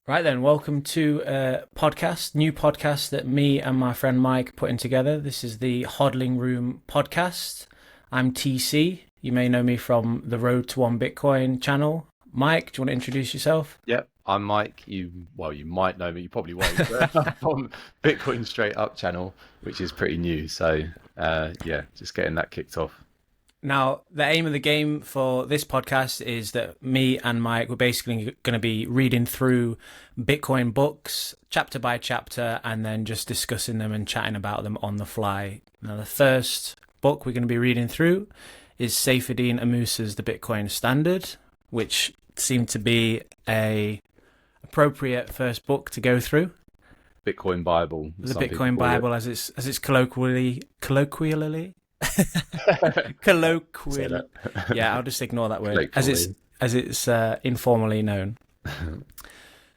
Right then, welcome to a new podcast that me and my friend Mike putting together. This is the Hodling Room Podcast. I'm TC. You may know me from the Road to One Bitcoin channel. Mike, do you want to introduce yourself? Yep, I'm Mike. You might know me. You probably won't. But I'm from Bitcoin Straight Up channel, which is pretty new. So, yeah, just getting that kicked off. Now, the aim of the game for this podcast is that me and Mike, we're basically going to be reading through Bitcoin books, chapter by chapter, and then just discussing them and chatting about them on the fly. Now, the first book we're going to be reading through is Saifedean Ammous's The Bitcoin Standard, which seemed to be a appropriate first book to go through. Bitcoin Bible. The Bitcoin Bible, as it's colloquially colloquial. Yeah, I'll just ignore that word as it's informally known.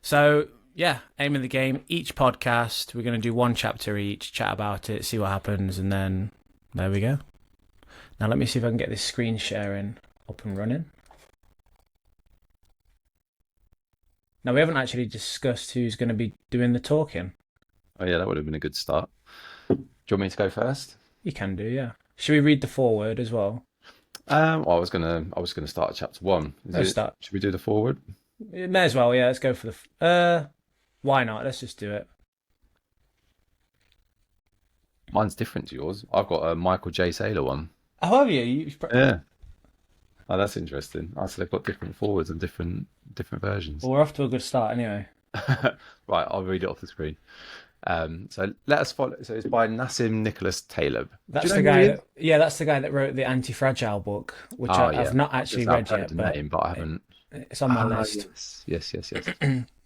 So yeah, aim of the game. Each podcast, we're going to do one chapter each, chat about it, see what happens, and then there we go. Now let me see if I can get this screen sharing up and running. Now we haven't actually discussed who's going to be doing the talking. Oh yeah, that would have been a good start. Do you want me to go first? You can do, yeah. Should we read the foreword as well? Well, I was gonna start at chapter 1. Start. Should we do the foreword? May as well, yeah. Let's go for the. Why not? Let's just do it. Mine's different to yours. I've got a Michael J. Saylor one. Oh, have you? Yeah. Oh, that's interesting. So they've got different forwards and different versions. Well, we're off to a good start anyway. Right, I'll read it off the screen. So let us follow. So it's by Nassim Nicholas Taleb. That's the guy. That's the guy that wrote the Anti-Fragile book, which I've not actually read yet. But I haven't. It's on my list. Yes.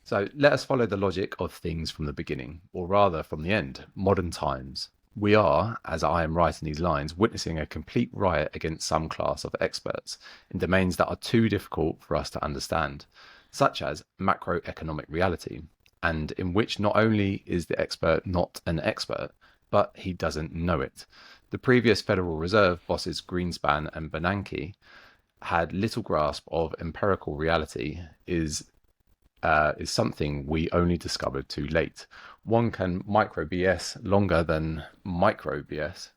So let us follow the logic of things from the beginning, or rather from the end, modern times. We are, as I am writing these lines, witnessing a complete riot against some class of experts in domains that are too difficult for us to understand, such as macroeconomic reality, and in which not only is the expert not an expert, but he doesn't know it. The previous Federal Reserve bosses Greenspan and Bernanke had little grasp of empirical reality is something we only discovered too late. One can macro BS longer than macro BS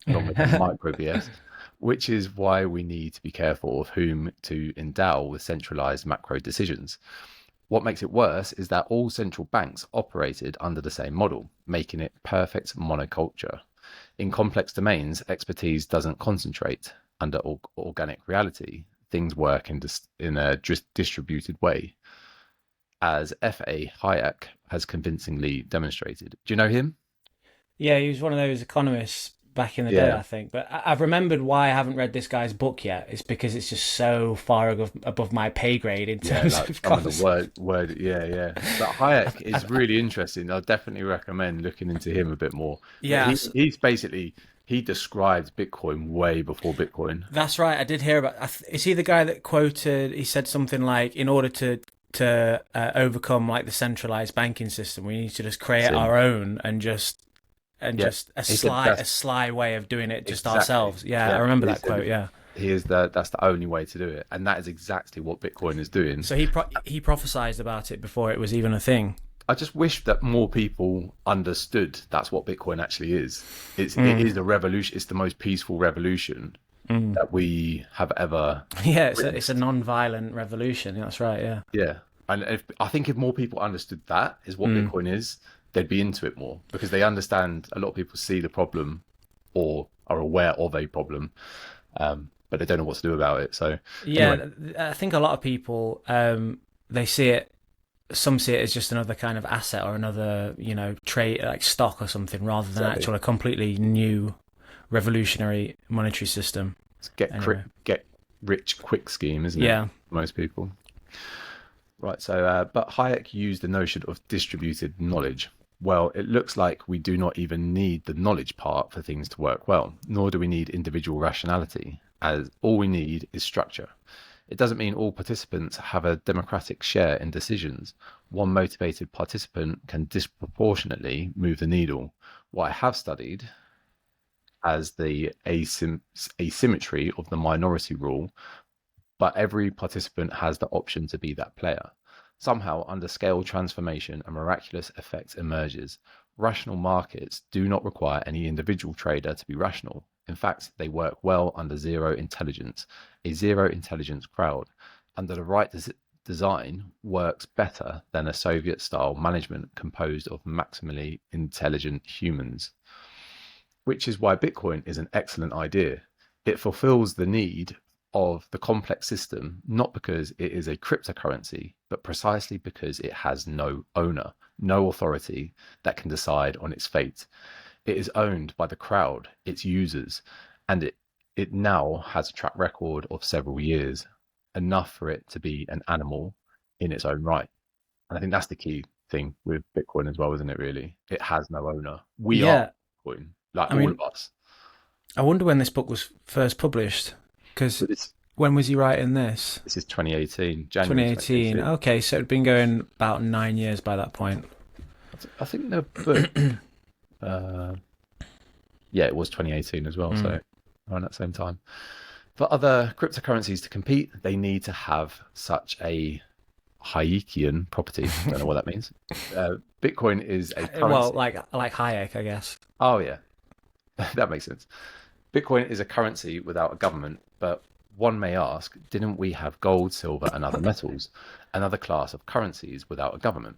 longer than micro BS, which is why we need to be careful of whom to endow with centralized macro decisions. What makes it worse is that all central banks operated under the same model, making it perfect monoculture. In complex domains, expertise doesn't concentrate. Under organic reality, things work in a distributed way, as F.A. Hayek has convincingly demonstrated. Do you know him? Yeah, he was one of those economists back in the day, I think. But I've remembered why I haven't read this guy's book yet. It's because it's just so far above my pay grade in terms of the word. Yeah. But Hayek is really interesting. I'll definitely recommend looking into him a bit more. Yeah, he's basically, he described Bitcoin way before Bitcoin. That's right. I did hear about. Is he the guy that quoted? He said something like, "In order to overcome like the centralized banking system, we need to just create our own and just a sly way of doing it just ourselves." Yeah, I remember that quote. Yeah, that's the only way to do it, and that is exactly what Bitcoin is doing. So he prophesized about it before it was even a thing. I just wish that more people understood that's what Bitcoin actually is. It is a revolution. It's the most peaceful revolution that we have ever. Yeah, it's a non-violent revolution. That's right. Yeah. Yeah, and I think if more people understood that is what Bitcoin is, they'd be into it more, because they understand. A lot of people see the problem or are aware of a problem, but they don't know what to do about it. So yeah, anyway. I think a lot of people they see it. Some see it as just another kind of asset or another, trade like stock or something, rather than actually a completely new revolutionary monetary system. It's get rich quick scheme, isn't it? Yeah, for most people. Right. So, but Hayek used the notion of distributed knowledge. Well, it looks like we do not even need the knowledge part for things to work well, nor do we need individual rationality, as all we need is structure. It doesn't mean all participants have a democratic share in decisions. One motivated participant can disproportionately move the needle. What I have studied as the asymmetry of the minority rule, but every participant has the option to be that player. Somehow, under scale transformation, a miraculous effect emerges. Rational markets do not require any individual trader to be rational. In fact, they work well under zero intelligence. A zero intelligence crowd, under the right design, works better than a Soviet-style management composed of maximally intelligent humans. Which is why Bitcoin is an excellent idea. It fulfills the need of the complex system, not because it is a cryptocurrency, but precisely because it has no owner, no authority that can decide on its fate. It is owned by the crowd, its users, and it now has a track record of several years, enough for it to be an animal in its own right. And I think that's the key thing with Bitcoin as well, isn't it, really? It has no owner. We are Bitcoin, like all of us. I wonder when this book was first published, because when was he writing this? This is 2018, January 2018. Okay, so it'd been going about 9 years by that point. I think the book, it was 2018 as well, so around that same time. For other cryptocurrencies to compete, they need to have such a Hayekian property. I don't know what that means. Bitcoin is a currency. Well, like Hayek, I guess. Oh, yeah. That makes sense. Bitcoin is a currency without a government, but one may ask, didn't we have gold, silver, and other metals, another class of currencies without a government?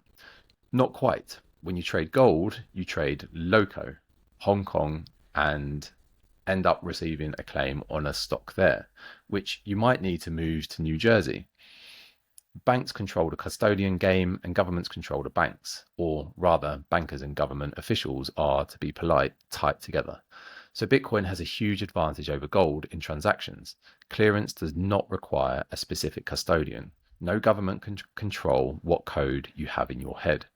Not quite. When you trade gold, you trade loco, Hong Kong, and end up receiving a claim on a stock there, which you might need to move to New Jersey. Banks control the custodian game and governments control the banks, or rather, bankers and government officials are, to be polite, tight together. So Bitcoin has a huge advantage over gold in transactions. Clearance does not require a specific custodian. No government can control what code you have in your head.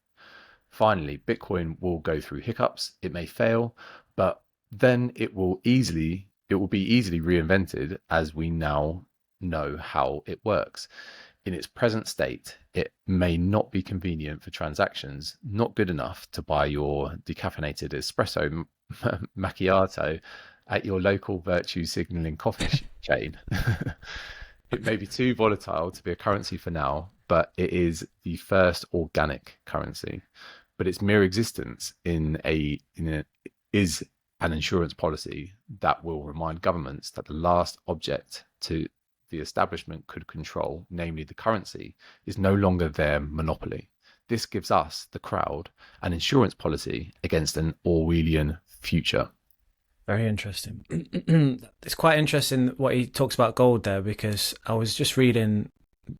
Finally, Bitcoin will go through hiccups. It may fail, but then it will be easily reinvented, as we now know how it works. In its present state, it may not be convenient for transactions, not good enough to buy your decaffeinated espresso macchiato at your local virtue signaling coffee chain. It may be too volatile to be a currency for now, but it is the first organic currency. But its mere existence is an insurance policy that will remind governments that the last object to the establishment could control, namely the currency, is no longer their monopoly. This gives us, the crowd, an insurance policy against an Orwellian future. Very interesting. It's quite interesting what he talks about gold there, because I was just reading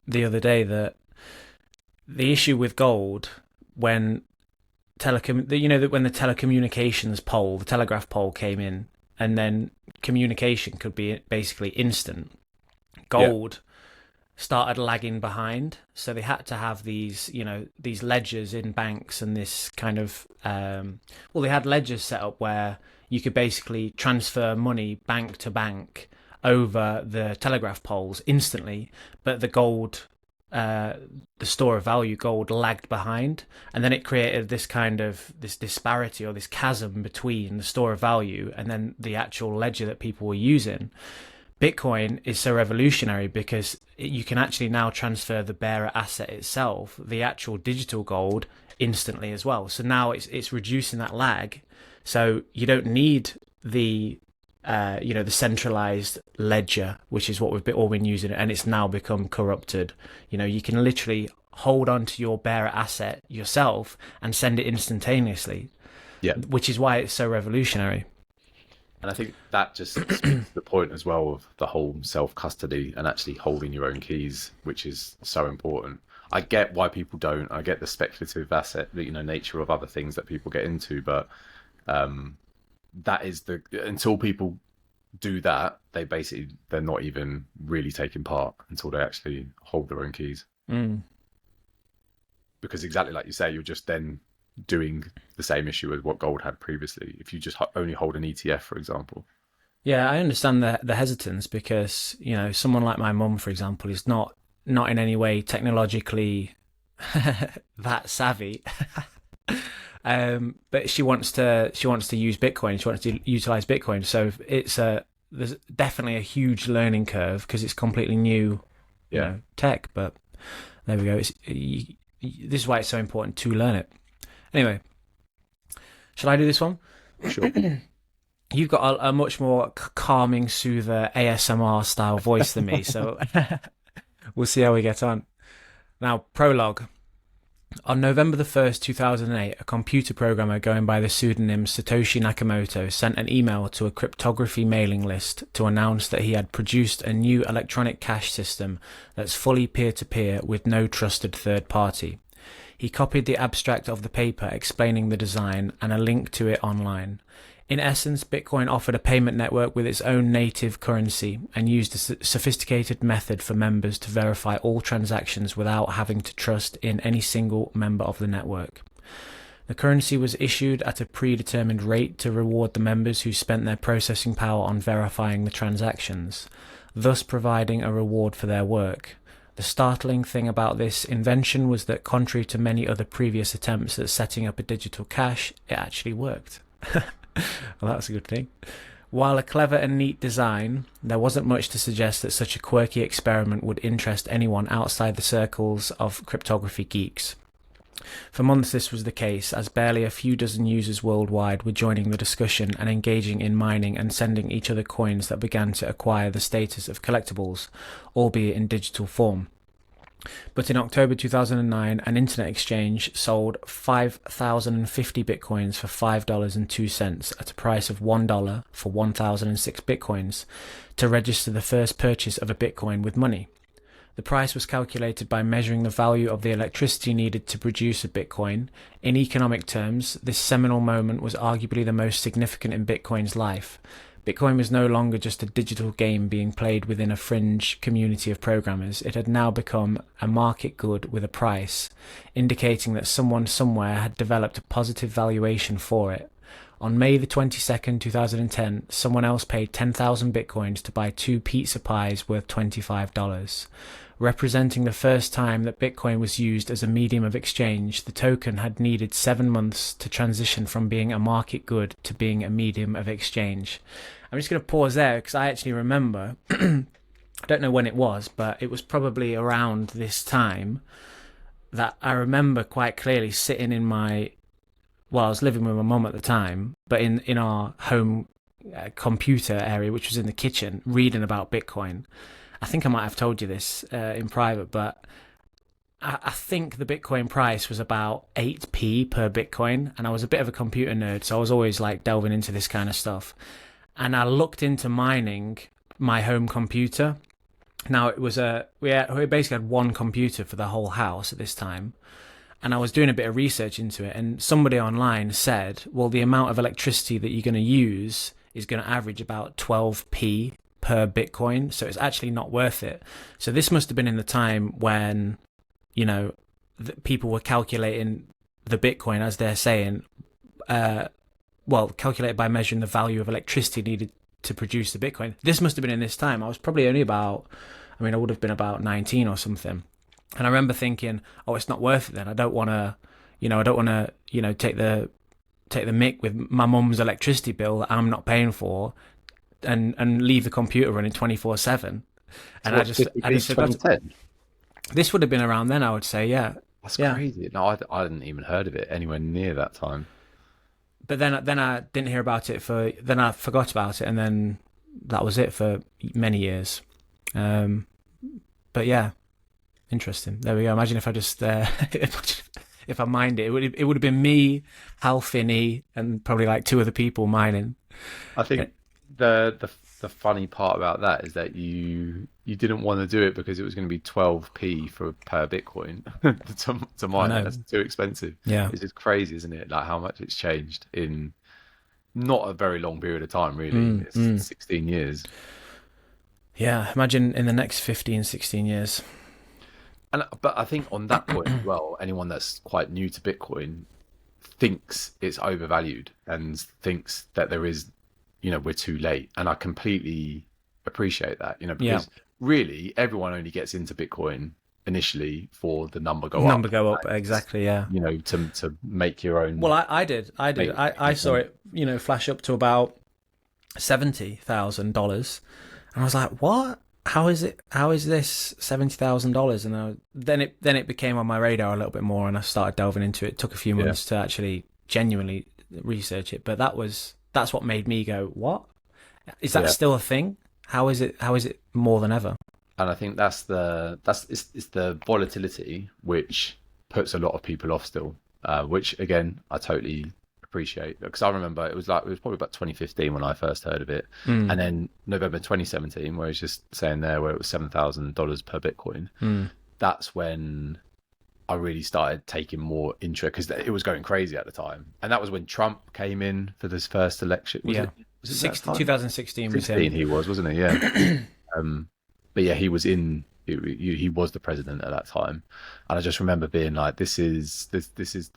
the other day that the issue with gold, when when the telecommunications pole, the telegraph pole came in, and then communication could be basically instant. Gold started lagging behind, so they had to have these ledgers in banks, and this kind of they had ledgers set up where you could basically transfer money bank to bank over the telegraph poles instantly, but the gold, the store of value gold, lagged behind, and then it created this kind of this disparity or this chasm between the store of value and then the actual ledger that people were using. Bitcoin is so revolutionary because you can actually now transfer the bearer asset itself, the actual digital gold, instantly as well. So now it's reducing that lag. So you don't need the the centralized ledger, which is what we've all been using, and it's now become corrupted. You can literally hold on to your bearer asset yourself and send it instantaneously. Yeah, which is why it's so revolutionary. And I think that just speaks to the point as well of the whole self-custody and actually holding your own keys, which is so important. I get why people don't. I get the speculative asset, nature of other things that people get into, but that is until people do that, they're not even really taking part until they actually hold their own keys. Because exactly like you say, you're just then doing the same issue as what gold had previously if you just only hold an ETF, for example. Yeah, I understand the hesitance, because someone like my mum, for example, is not in any way technologically that savvy. But she wants to use Bitcoin. She wants to utilize Bitcoin. So there's definitely a huge learning curve because it's completely new tech. But there we go. this is why it's so important to learn it. Anyway, shall I do this one? Sure. You've got a much more calming, soother ASMR style voice than me, so we'll see how we get on. Now, prologue. On November the 1st, 2008, a computer programmer going by the pseudonym Satoshi Nakamoto sent an email to a cryptography mailing list to announce that he had produced a new electronic cash system that's fully peer-to-peer with no trusted third party. He copied the abstract of the paper explaining the design and a link to it online. In essence, Bitcoin offered a payment network with its own native currency and used a sophisticated method for members to verify all transactions without having to trust in any single member of the network. The currency was issued at a predetermined rate to reward the members who spent their processing power on verifying the transactions, thus providing a reward for their work. The startling thing about this invention was that, contrary to many other previous attempts at setting up a digital cash, it actually worked. Well, that's a good thing. While a clever and neat design, there wasn't much to suggest that such a quirky experiment would interest anyone outside the circles of cryptography geeks. For months this was the case, as barely a few dozen users worldwide were joining the discussion and engaging in mining and sending each other coins that began to acquire the status of collectibles, albeit in digital form. But in October 2009, an internet exchange sold 5,050 bitcoins for $5.02 at a price of $1 for 1,006 bitcoins to register the first purchase of a bitcoin with money. The price was calculated by measuring the value of the electricity needed to produce a bitcoin. In economic terms, this seminal moment was arguably the most significant in Bitcoin's life. Bitcoin was no longer just a digital game being played within a fringe community of programmers. It had now become a market good with a price, indicating that someone somewhere had developed a positive valuation for it. On May the 22nd, 2010, someone else paid 10,000 bitcoins to buy 2 pizza pies worth $25. Representing the first time that Bitcoin was used as a medium of exchange, the token had needed 7 months to transition from being a market good to being a medium of exchange. I'm just going to pause there because I actually remember, I don't know when it was, but it was probably around this time that I remember quite clearly sitting in I was living with my mum at the time, but in our home computer area, which was in the kitchen, reading about Bitcoin. I think I might have told you this in private, but I think the Bitcoin price was about 8p per Bitcoin, and I was a bit of a computer nerd, so I was always like delving into this kind of stuff. And I looked into mining my home computer. Now it was we basically had one computer for the whole house at this time, and I was doing a bit of research into it, and somebody online said, well, the amount of electricity that you're going to use is going to average about 12p per Bitcoin, so it's actually not worth it. So this must have been in the time when, people were calculating the Bitcoin, as they're saying, calculated by measuring the value of electricity needed to produce the Bitcoin. This must have been in this time. I was probably only I would have been about 19 or something. And I remember thinking, oh, it's not worth it then. I don't want to, take the mick with my mum's electricity bill that I'm not paying for, and leave the computer running 24/7. And I just forgot. This would have been around then, I would say, yeah. That's crazy. No, I hadn't even heard of it anywhere near that time. But then I didn't hear about it then I forgot about it, and then that was it for many years. But yeah, interesting. There we go. Imagine if I just if I mined it, it would have been me, Hal Finney, and probably like 2 other people mining. I think the funny part about that is that you didn't want to do it because it was going to be 12p per Bitcoin to mine. That's too expensive. Yeah, it's just crazy, isn't it? Like how much it's changed in not a very long period of time, really. It's 16 years. Yeah, imagine in the next 15, 16 years. But I think on that point as well, anyone that's quite new to Bitcoin thinks it's overvalued and thinks that there is, we're too late. And I completely appreciate that, because really everyone only gets into Bitcoin initially for the number go up. Exactly, yeah. To make your own. Well, I did. I saw it, flash up to about $70,000. And I was like, what? how is it? How is this $70,000? And then it became on my radar a little bit more, and I started delving into it. It took a few months to actually genuinely research it, but that's what made me go, what? Is that still a thing? How is it more than ever? And I think it's the volatility which puts a lot of people off still, which again I totally appreciate, because I remember it was probably about 2015 when I first heard of it, and then November 2017 where it's just saying there where it was $7,000 per Bitcoin. That's when I really started taking more interest, because it was going crazy at the time, and that was when Trump came in for this first election. Was it 2016 was 16 he was, wasn't he? Yeah. But yeah, he was he was the president at that time, and I just remember being like, there's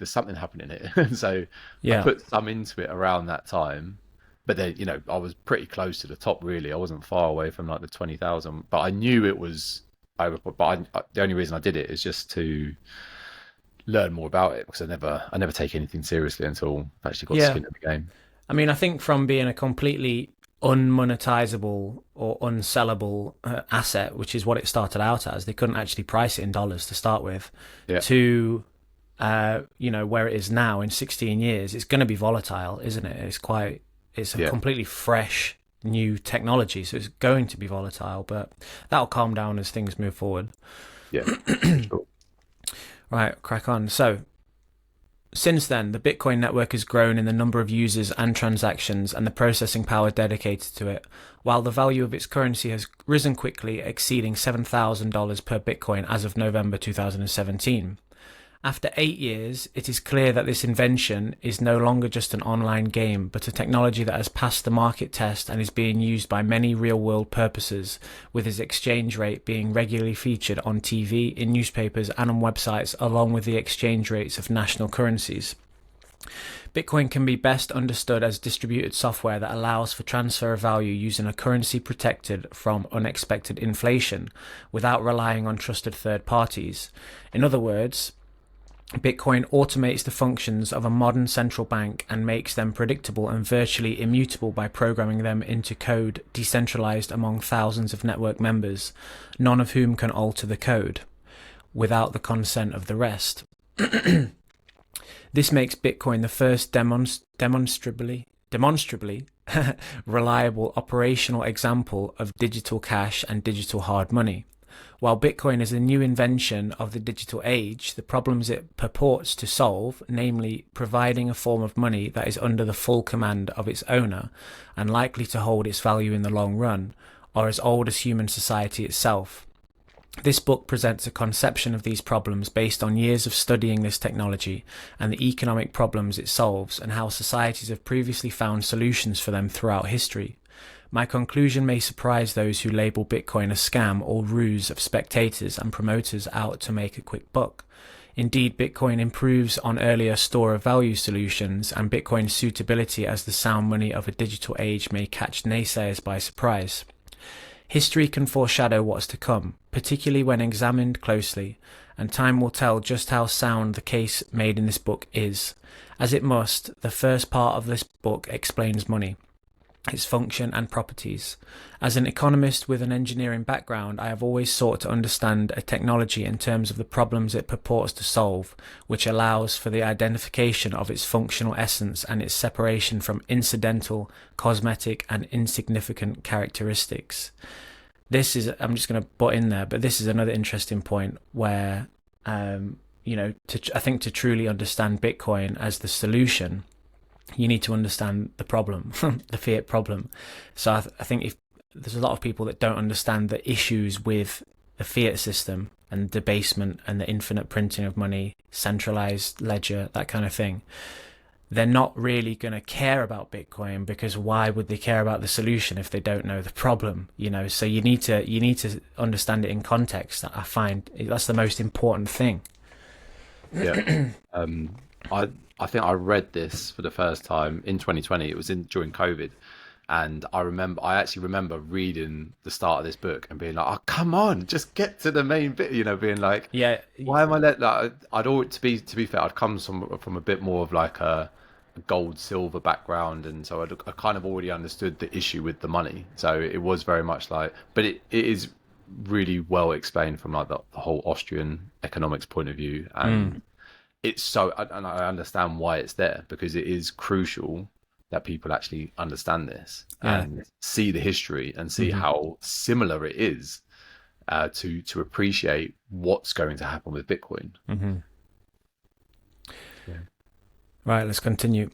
something happening here. So I put some into it around that time, but then I was pretty close to the top, really. I wasn't far away from like the 20,000, but I knew it was over. But the only reason I did it is just to learn more about it, because I never take anything seriously until I actually got skin in the game. I mean, I think from being a completely unmonetizable or unsellable asset, which is what it started out as, they couldn't actually price it in dollars to start with, to where it is now in 16 years, it's going to be volatile, isn't it? It's a completely fresh new technology, so it's going to be volatile, but that'll calm down as things move forward. Sure. Right, crack on. So since then, the Bitcoin network has grown in the number of users and transactions and the processing power dedicated to it, while the value of its currency has risen quickly, exceeding $7,000 per Bitcoin as of November 2017. After 8 years, it is clear that this invention is no longer just an online game, but a technology that has passed the market test and is being used by many real-world purposes, with its exchange rate being regularly featured on TV, in newspapers, and on websites, along with the exchange rates of national currencies. Bitcoin can be best understood as distributed software that allows for transfer of value using a currency protected from unexpected inflation, without relying on trusted third parties. In other words, Bitcoin automates the functions of a modern central bank and makes them predictable and virtually immutable by programming them into code decentralized among thousands of network members, none of whom can alter the code, without the consent of the rest. This makes Bitcoin the first demonstrably reliable operational example of digital cash and digital hard money. While Bitcoin is a new invention of the digital age, the problems it purports to solve, namely providing a form of money that is under the full command of its owner and likely to hold its value in the long run, are as old as human society itself. This book presents a conception of these problems based on years of studying this technology and the economic problems it solves, and how societies have previously found solutions for them throughout history. My conclusion may surprise those who label Bitcoin a scam or ruse of spectators and promoters out to make a quick buck. Indeed, Bitcoin improves on earlier store of value solutions, and Bitcoin's suitability as the sound money of a digital age may catch naysayers by surprise. History can foreshadow what's to come, particularly when examined closely, and time will tell just how sound the case made in this book is. As it must, the first part of this book explains money, its function and properties. As an economist with an engineering background, I have always sought to understand a technology in terms of the problems it purports to solve, which allows for the identification of its functional essence and its separation from incidental, cosmetic, and insignificant characteristics. This is, I'm just going to butt in there, but this is another interesting point where, I think to truly understand Bitcoin as the solution, you need to understand the problem, the fiat problem. So I think if there's a lot of people that don't understand the issues with the fiat system and debasement and the infinite printing of money, centralized ledger, that kind of thing, they're not really going to care about Bitcoin, because why would they care about the solution if they don't know the problem? So you need to understand it in context. I find that's the most important thing. Yeah. I think I read this for the first time in 2020. It was during COVID, and I actually remember reading the start of this book and being like, "Oh, come on, just get to the main bit." Being like, "Yeah, why am I let?" Like, I'd always to be fair, I'd come from a bit more of like a gold silver background, and so I kind of already understood the issue with the money. So it was very much like, but it is really well explained from like the whole Austrian economics point of view, and it's so, and I understand why it's there, because it is crucial that people actually understand this and see the history and see how similar it is, to appreciate what's going to happen with Bitcoin. Right, let's continue.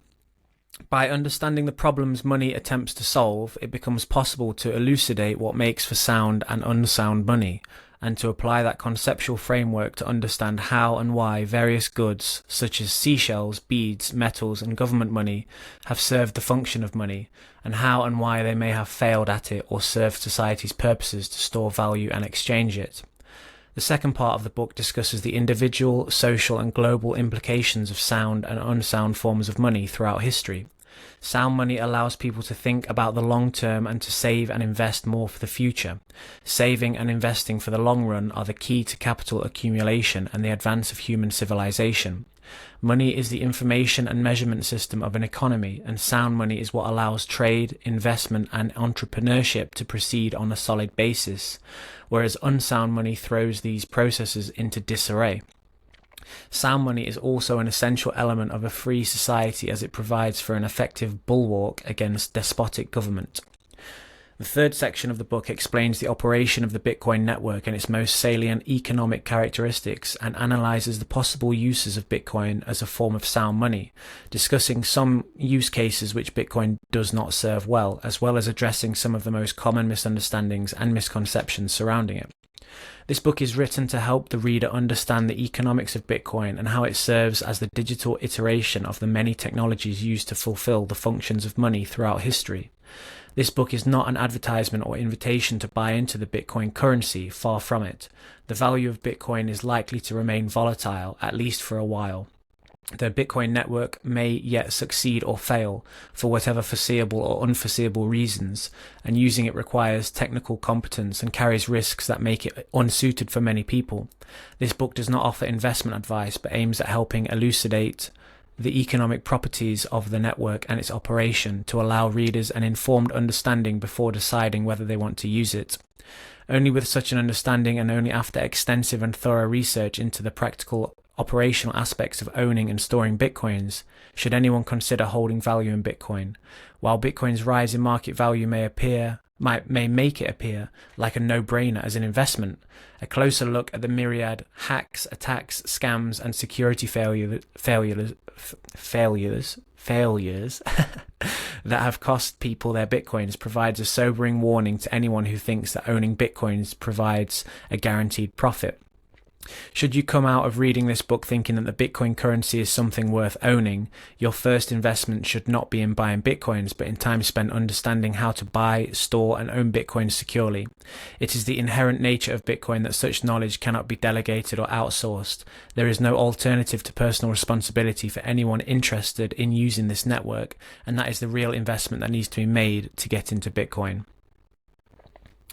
By understanding the problems money attempts to solve, it becomes possible to elucidate what makes for sound and unsound money, and to apply that conceptual framework to understand how and why various goods, such as seashells, beads, metals, and government money, have served the function of money, and how and why they may have failed at it or served society's purposes to store value and exchange it. The second part of the book discusses the individual, social, and global implications of sound and unsound forms of money throughout history. Sound money allows people to think about the long term and to save and invest more for the future. Saving and investing for the long run are the key to capital accumulation and the advance of human civilization. Money is the information and measurement system of an economy, and sound money is what allows trade, investment, and entrepreneurship to proceed on a solid basis, whereas unsound money throws these processes into disarray. Sound money is also an essential element of a free society, as it provides for an effective bulwark against despotic government. The third section of the book explains the operation of the Bitcoin network and its most salient economic characteristics, and analyzes the possible uses of Bitcoin as a form of sound money, discussing some use cases which Bitcoin does not serve well as addressing some of the most common misunderstandings and misconceptions surrounding it. This book is written to help the reader understand the economics of Bitcoin and how it serves as the digital iteration of the many technologies used to fulfill the functions of money throughout history. This book is not an advertisement or invitation to buy into the Bitcoin currency, far from it. The value of Bitcoin is likely to remain volatile, at least for a while. The Bitcoin network may yet succeed or fail for whatever foreseeable or unforeseeable reasons, and using it requires technical competence and carries risks that make it unsuited for many people. This book does not offer investment advice, but aims at helping elucidate the economic properties of the network and its operation to allow readers an informed understanding before deciding whether they want to use it. Only with such an understanding, and only after extensive and thorough research into the practical operational aspects of owning and storing Bitcoins, should anyone consider holding value in Bitcoin. While Bitcoin's rise in market value may make it appear like a no-brainer as an investment, a closer look at the myriad hacks, attacks, scams, and security failures that have cost people their Bitcoins provides a sobering warning to anyone who thinks that owning Bitcoins provides a guaranteed profit. Should you come out of reading this book thinking that the Bitcoin currency is something worth owning, your first investment should not be in buying Bitcoins, but in time spent understanding how to buy, store, and own Bitcoins securely. It is the inherent nature of Bitcoin that such knowledge cannot be delegated or outsourced. There is no alternative to personal responsibility for anyone interested in using this network, and that is the real investment that needs to be made to get into Bitcoin.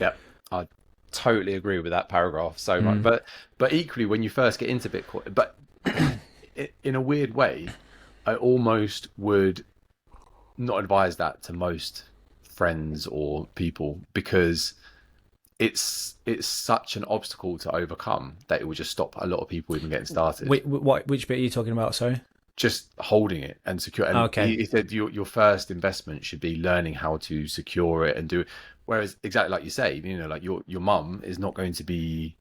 Yep, I totally agree with that paragraph so much. But equally, when you first get into Bitcoin, but in a weird way, I almost would not advise that to most friends or people, because it's such an obstacle to overcome that it would just stop a lot of people even getting started. Which bit are you talking about? Sorry. Just holding it and secure. And okay. He said your first investment should be learning how to secure it and do it. Whereas, exactly like you say, like your mum is not going to be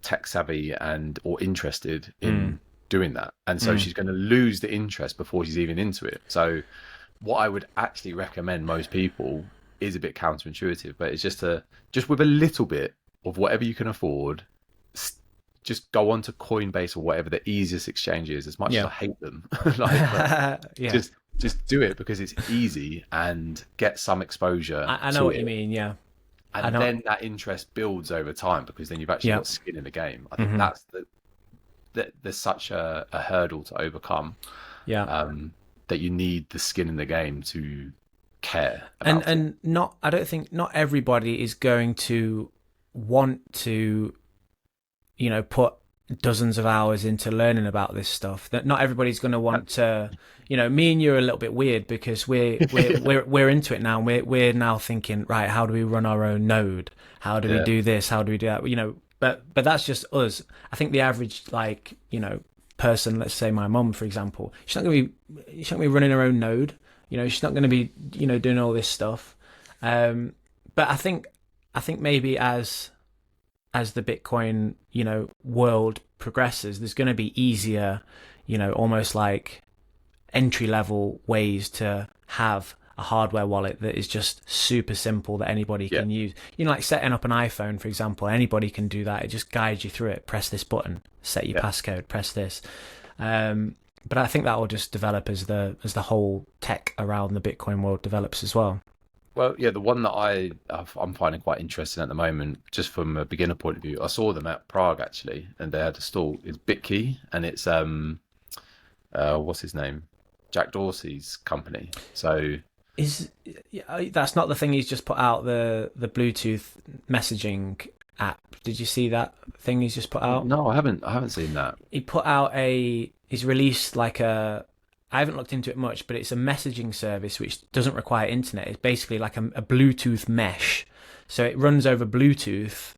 tech savvy and or interested in doing that, and so she's going to lose the interest before she's even into it. So what I would actually recommend most people is a bit counterintuitive, but it's just with a little bit of whatever you can afford, just go on to Coinbase or whatever the easiest exchange is, as much as I hate them. Just do it because it's easy and get some exposure. I know what you mean, yeah. And then that interest builds over time, because then you've actually got skin in the game. I think that's there's such a hurdle to overcome. Yeah. That you need the skin in the game to care about it. I don't think not everybody is going to want to put dozens of hours into learning about this stuff, that not everybody's going to want to, me and you are a little bit weird because we're into it now, and we're now thinking, right, how do we run our own node, how do we do this, how do we do that, but that's just us. I think the average, like, person, let's say my mum, for example, she's not going to be running her own node, she's not going to be doing all this stuff. But I think maybe as the Bitcoin, world progresses, there's going to be easier, almost like entry level ways to have a hardware wallet that is just super simple that anybody can use. Like setting up an iPhone, for example, anybody can do that. It just guides you through it. Press this button, set your passcode, press this. But I think that will just develop as the whole tech around the Bitcoin world develops as well. Well, yeah, the one that I'm finding quite interesting at the moment, just from a beginner point of view, I saw them at Prague actually, and they had a stall. It's BitKey, and it's what's his name, Jack Dorsey's company. So that's not the thing he's just put out, the Bluetooth messaging app? Did you see that thing he's just put out? No, I haven't seen that. He put out he's released like I haven't looked into it much, but it's a messaging service which doesn't require internet. It's basically like a Bluetooth mesh. So it runs over Bluetooth,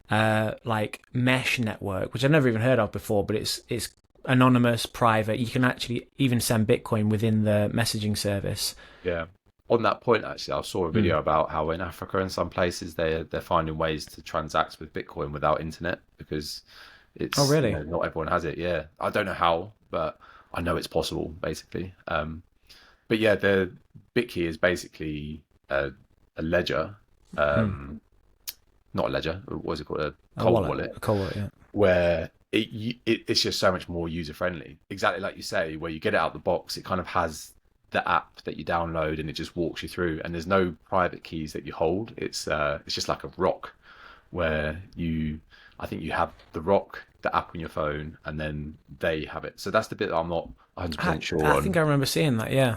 like mesh network, which I've never even heard of before, but it's anonymous, private. You can actually even send Bitcoin within the messaging service. Yeah. On that point, actually, I saw a video about how in Africa and some places they're finding ways to transact with Bitcoin without internet because it's really? Not everyone has it. Yeah, I don't know how, but I know it's possible, basically. But yeah, the BitKey is basically a ledger, not a ledger. What is it called? A cold wallet. A cold wallet, yeah. Where it's just so much more user friendly. Exactly like you say, where you get it out the box, it kind of has the app that you download, and it just walks you through. And there's no private keys that you hold. It's just like a rock, where I think you have the rock, the app on your phone, and then they have it. So that's the bit that I'm not 100% sure on. I think I remember seeing that, yeah.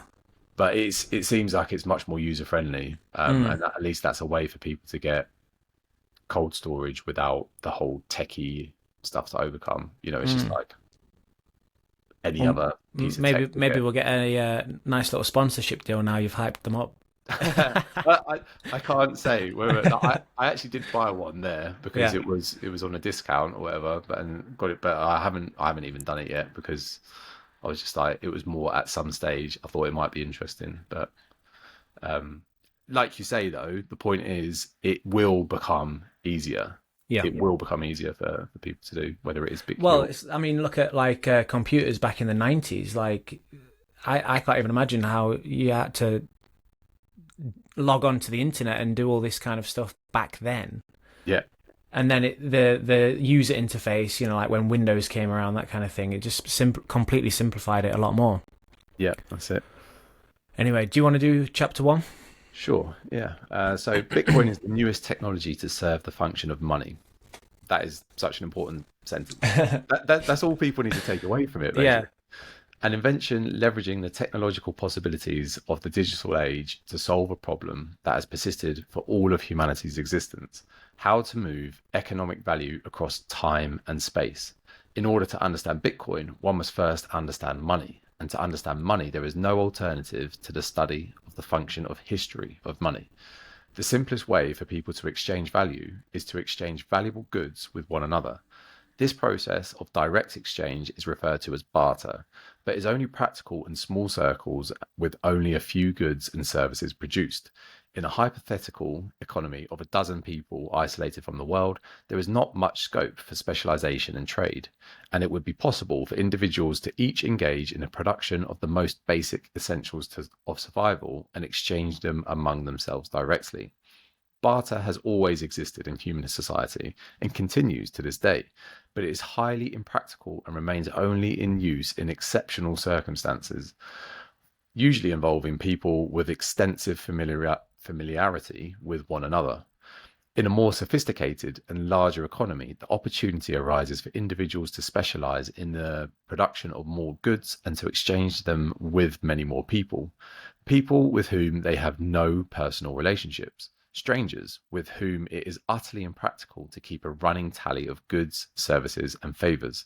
But it seems like it's much more user friendly, and at least that's a way for people to get cold storage without the whole techie stuff to overcome. It's just like any other piece of tech. Maybe we'll get a nice little sponsorship deal now you've hyped them up. I can't say whether I actually did buy one there because it was on a discount or whatever, and got it. But I haven't even done it yet because I was just like, it was more at some stage I thought it might be interesting. But like you say though, the point is it will become easier. Yeah, it will become easier for people to do, whether it is big. Well, look at like computers back in the 90s. Like I can't even imagine how you had to log on to the internet and do all this kind of stuff back then. Yeah. And then the user interface, like when Windows came around, that kind of thing, it just completely simplified it a lot more. Yeah, that's it. Anyway, do you want to do chapter 1? Sure, yeah. So Bitcoin is the newest technology to serve the function of money. That is such an important sentence. That's all people need to take away from it, basically. Yeah. An invention leveraging the technological possibilities of the digital age to solve a problem that has persisted for all of humanity's existence: how to move economic value across time and space. In order to understand Bitcoin, one must first understand money. And to understand money, there is no alternative to the study of the function of history of money. The simplest way for people to exchange value is to exchange valuable goods with one another. This process of direct exchange is referred to as barter, but is only practical in small circles with only a few goods and services produced. In a hypothetical economy of a dozen people isolated from the world, there is not much scope for specialization and trade, and it would be possible for individuals to each engage in the production of the most basic essentials of survival and exchange them among themselves directly. Barter has always existed in human society and continues to this day, but it is highly impractical and remains only in use in exceptional circumstances, usually involving people with extensive familiarity with one another. In a more sophisticated and larger economy, the opportunity arises for individuals to specialize in the production of more goods and to exchange them with many more people with whom they have no personal relationships. strangers with whom it is utterly impractical to keep a running tally of goods, services, and favours.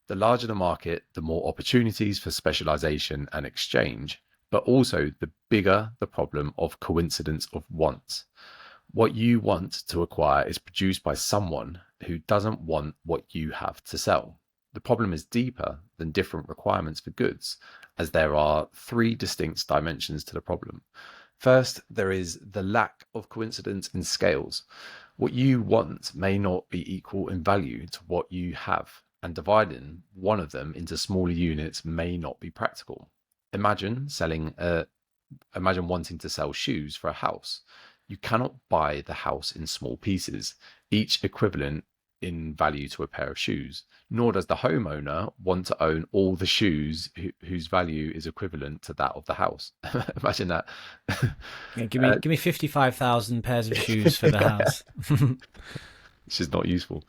The larger the market, the more opportunities for specialization and exchange, but also the bigger the problem of coincidence of wants. What you want to acquire is produced by someone who doesn't want what you have to sell. The problem is deeper than different requirements for goods, as there are three distinct dimensions to the problem. First, there is the lack of coincidence in scales. What you want may not be equal in value to what you have, and dividing one of them into smaller units may not be practical. Imagine wanting to sell shoes for a house. You cannot buy the house in small pieces, each equivalent in value to a pair of shoes, nor does the homeowner want to own all the shoes whose value is equivalent to that of the house. Imagine that. Yeah, give me 55,000 pairs of shoes for the house. Which is not useful.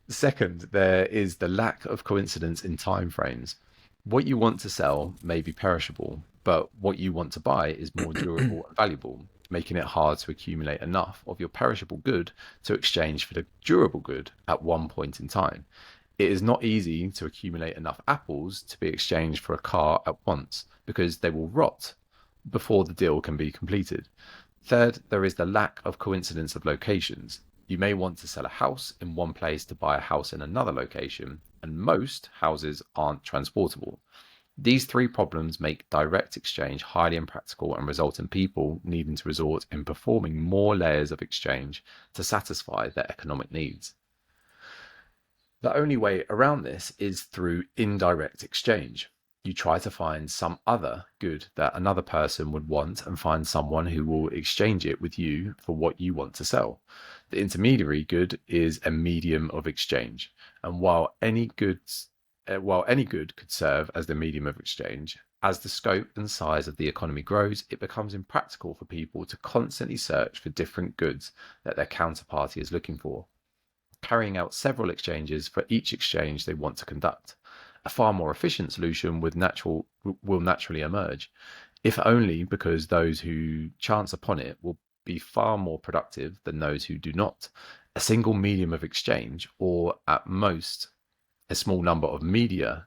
Second, there is the lack of coincidence in time frames. What you want to sell may be perishable, but what you want to buy is more durable and valuable, making it hard to accumulate enough of your perishable good to exchange for the durable good at one point in time. It is not easy to accumulate enough apples to be exchanged for a car at once, because they will rot before the deal can be completed. Third, there is the lack of coincidence of locations. You may want to sell a house in one place to buy a house in another location, and most houses aren't transportable. These three problems make direct exchange highly impractical and result in people needing to resort in performing more layers of exchange to satisfy their economic needs. The only way around this is through indirect exchange. You try to find some other good that another person would want and find someone who will exchange it with you for what you want to sell. The intermediary good is a medium of exchange, and while any good could serve as the medium of exchange, as the scope and size of the economy grows, it becomes impractical for people to constantly search for different goods that their counterparty is looking for, carrying out several exchanges for each exchange they want to conduct. A far more efficient solution will naturally emerge, if only because those who chance upon it will be far more productive than those who do not. A single medium of exchange, or at most a small number of media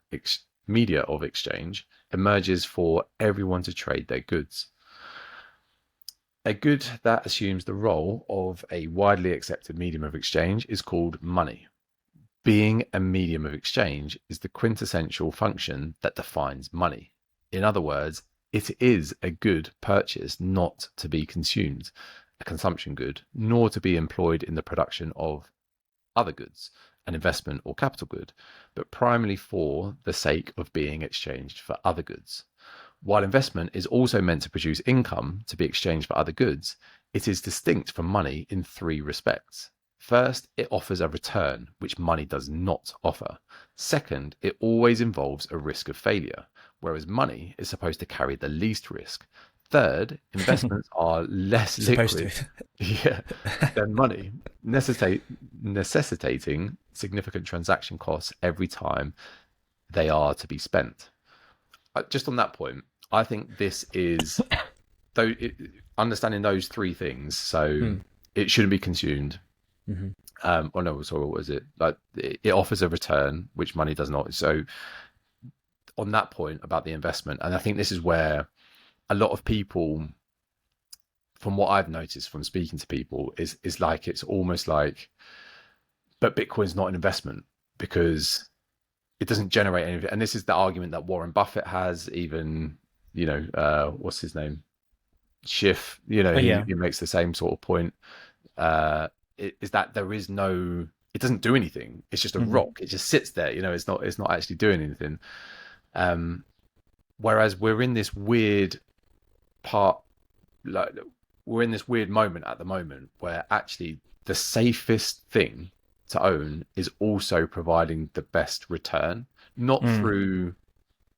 of exchange, emerges for everyone to trade their goods. A good that assumes the role of a widely accepted medium of exchange is called money. Being a medium of exchange is the quintessential function that defines money. In other words, it is a good purchased not to be consumed, a consumption good, nor to be employed in the production of other goods, an investment or capital good, but primarily for the sake of being exchanged for other goods. While investment is also meant to produce income to be exchanged for other goods, it is distinct from money in three respects. First, it offers a return, which money does not offer. Second, it always involves a risk of failure, whereas money is supposed to carry the least risk. Third, investments are less liquid than money, necessitating significant transaction costs every time they are to be spent. Just on that point, I think this is understanding those three things. So it shouldn't be consumed. What was it? Like, it offers a return, which money does not. So on that point about the investment, and I think this is where a lot of people, from what I've noticed from speaking to people, is like, it's almost like, but Bitcoin's not an investment because it doesn't generate anything. And this is the argument that Warren Buffett has, even, what's his name? Schiff, he makes the same sort of point, is that there is no, it doesn't do anything. It's just a rock. It just sits there, it's not actually doing anything. Whereas we're in this weird moment at the moment where actually the safest thing to own is also providing the best return, not through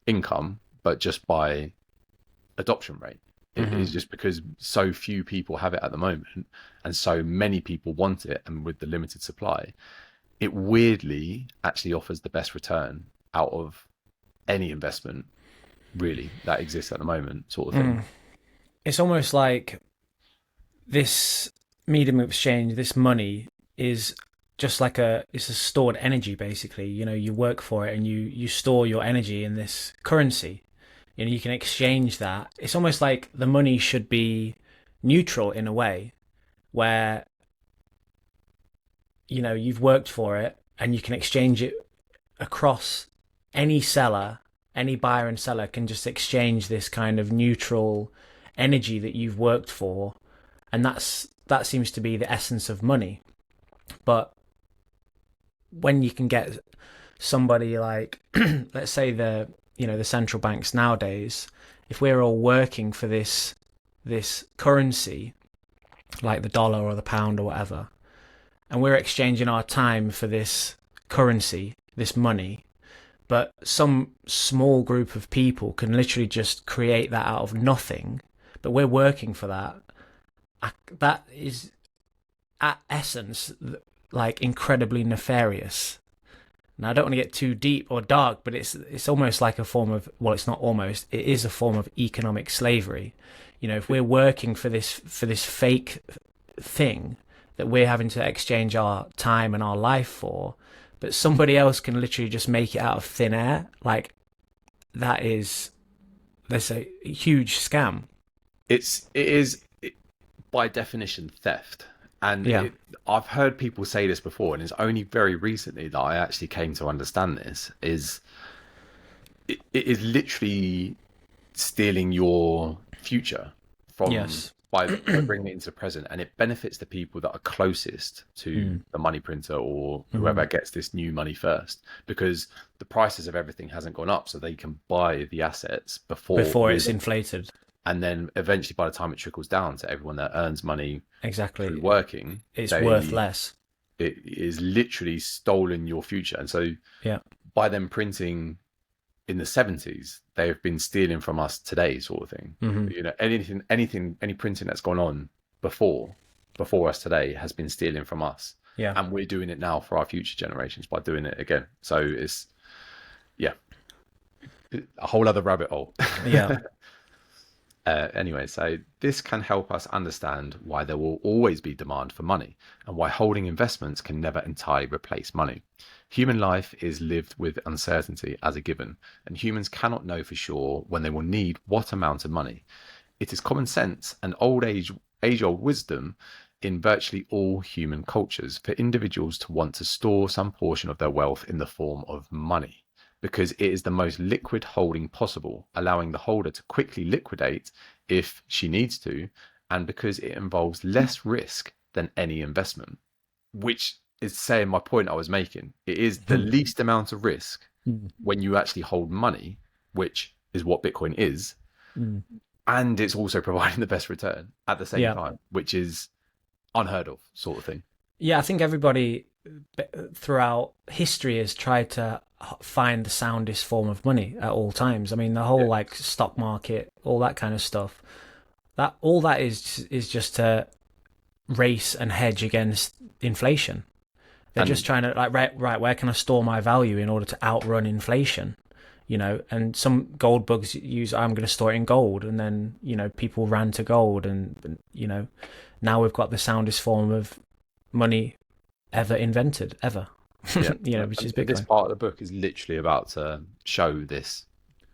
income, but just by adoption rate. It is just because so few people have it at the moment and so many people want it, and with the limited supply, it weirdly actually offers the best return out of any investment really that exists at the moment, sort of thing. It's almost like this medium of exchange, this money, is just like it's a stored energy, basically. You know, you work for it and you store your energy in this currency. You know, you can exchange that. It's almost like the money should be neutral in a way, where, you know, you've worked for it and you can exchange it across any seller. Any buyer and seller can just exchange this kind of neutral energy that you've worked for, and that seems to be the essence of money. But when you can get somebody like, let's say the central banks nowadays, if we're all working for this currency, like the dollar or the pound or whatever, and we're exchanging our time for this currency, this money, but some small group of people can literally just create that out of nothing, but we're working for that. That is, at essence, like incredibly nefarious. Now, I don't want to get too deep or dark, but it's almost like a form of, well, it's not almost, it is a form of economic slavery. You know, if we're working for this fake thing that we're having to exchange our time and our life for, but somebody else can literally just make it out of thin air, like that's a huge scam. It is by definition theft. And Yeah. I've heard people say this before, and it's only very recently that I actually came to understand this, it is literally stealing your future from Yes. by bringing it into the present, and it benefits the people that are closest to the money printer or whoever gets this new money first, because the prices of everything hasn't gone up, so they can buy the assets before It's inflated. and then eventually by the time it trickles down to everyone that earns money Exactly. through working, It's worth less. It is literally stolen your future. And so Yeah. by them printing in the 70s, they have been stealing from us today, sort of thing. You know, any printing that's gone on before us today has been stealing from us. Yeah. And we're doing it now for our future generations by doing it again. So it's, yeah, a whole other rabbit hole. Yeah. Anyway, so this can help us understand why there will always be demand for money and why holding investments can never entirely replace money. Human life is lived with uncertainty as a given, and humans cannot know for sure when they will need what amount of money. It is common sense and age-old wisdom in virtually all human cultures for individuals to want to store some portion of their wealth in the form of money, because it is the most liquid holding possible, allowing the holder to quickly liquidate if she needs to, and because it involves less risk than any investment, which is saying my point I was making. It is the least amount of risk when you actually hold money, which is what Bitcoin is, and it's also providing the best return at the same time, which is unheard of, sort of thing. Yeah, I think everybody throughout history has tried to find the soundest form of money at all times. I mean, the whole like stock market, all that kind of stuff. All that is just to race and hedge against inflation. They're just trying to like right, where can I store my value in order to outrun inflation? You know, and some gold bugs use, I'm going to store it in gold, and then, you know, people ran to gold, and you know, now we've got the soundest form of money ever invented, ever. You know, which is Bitcoin. This part of the book is literally about to show this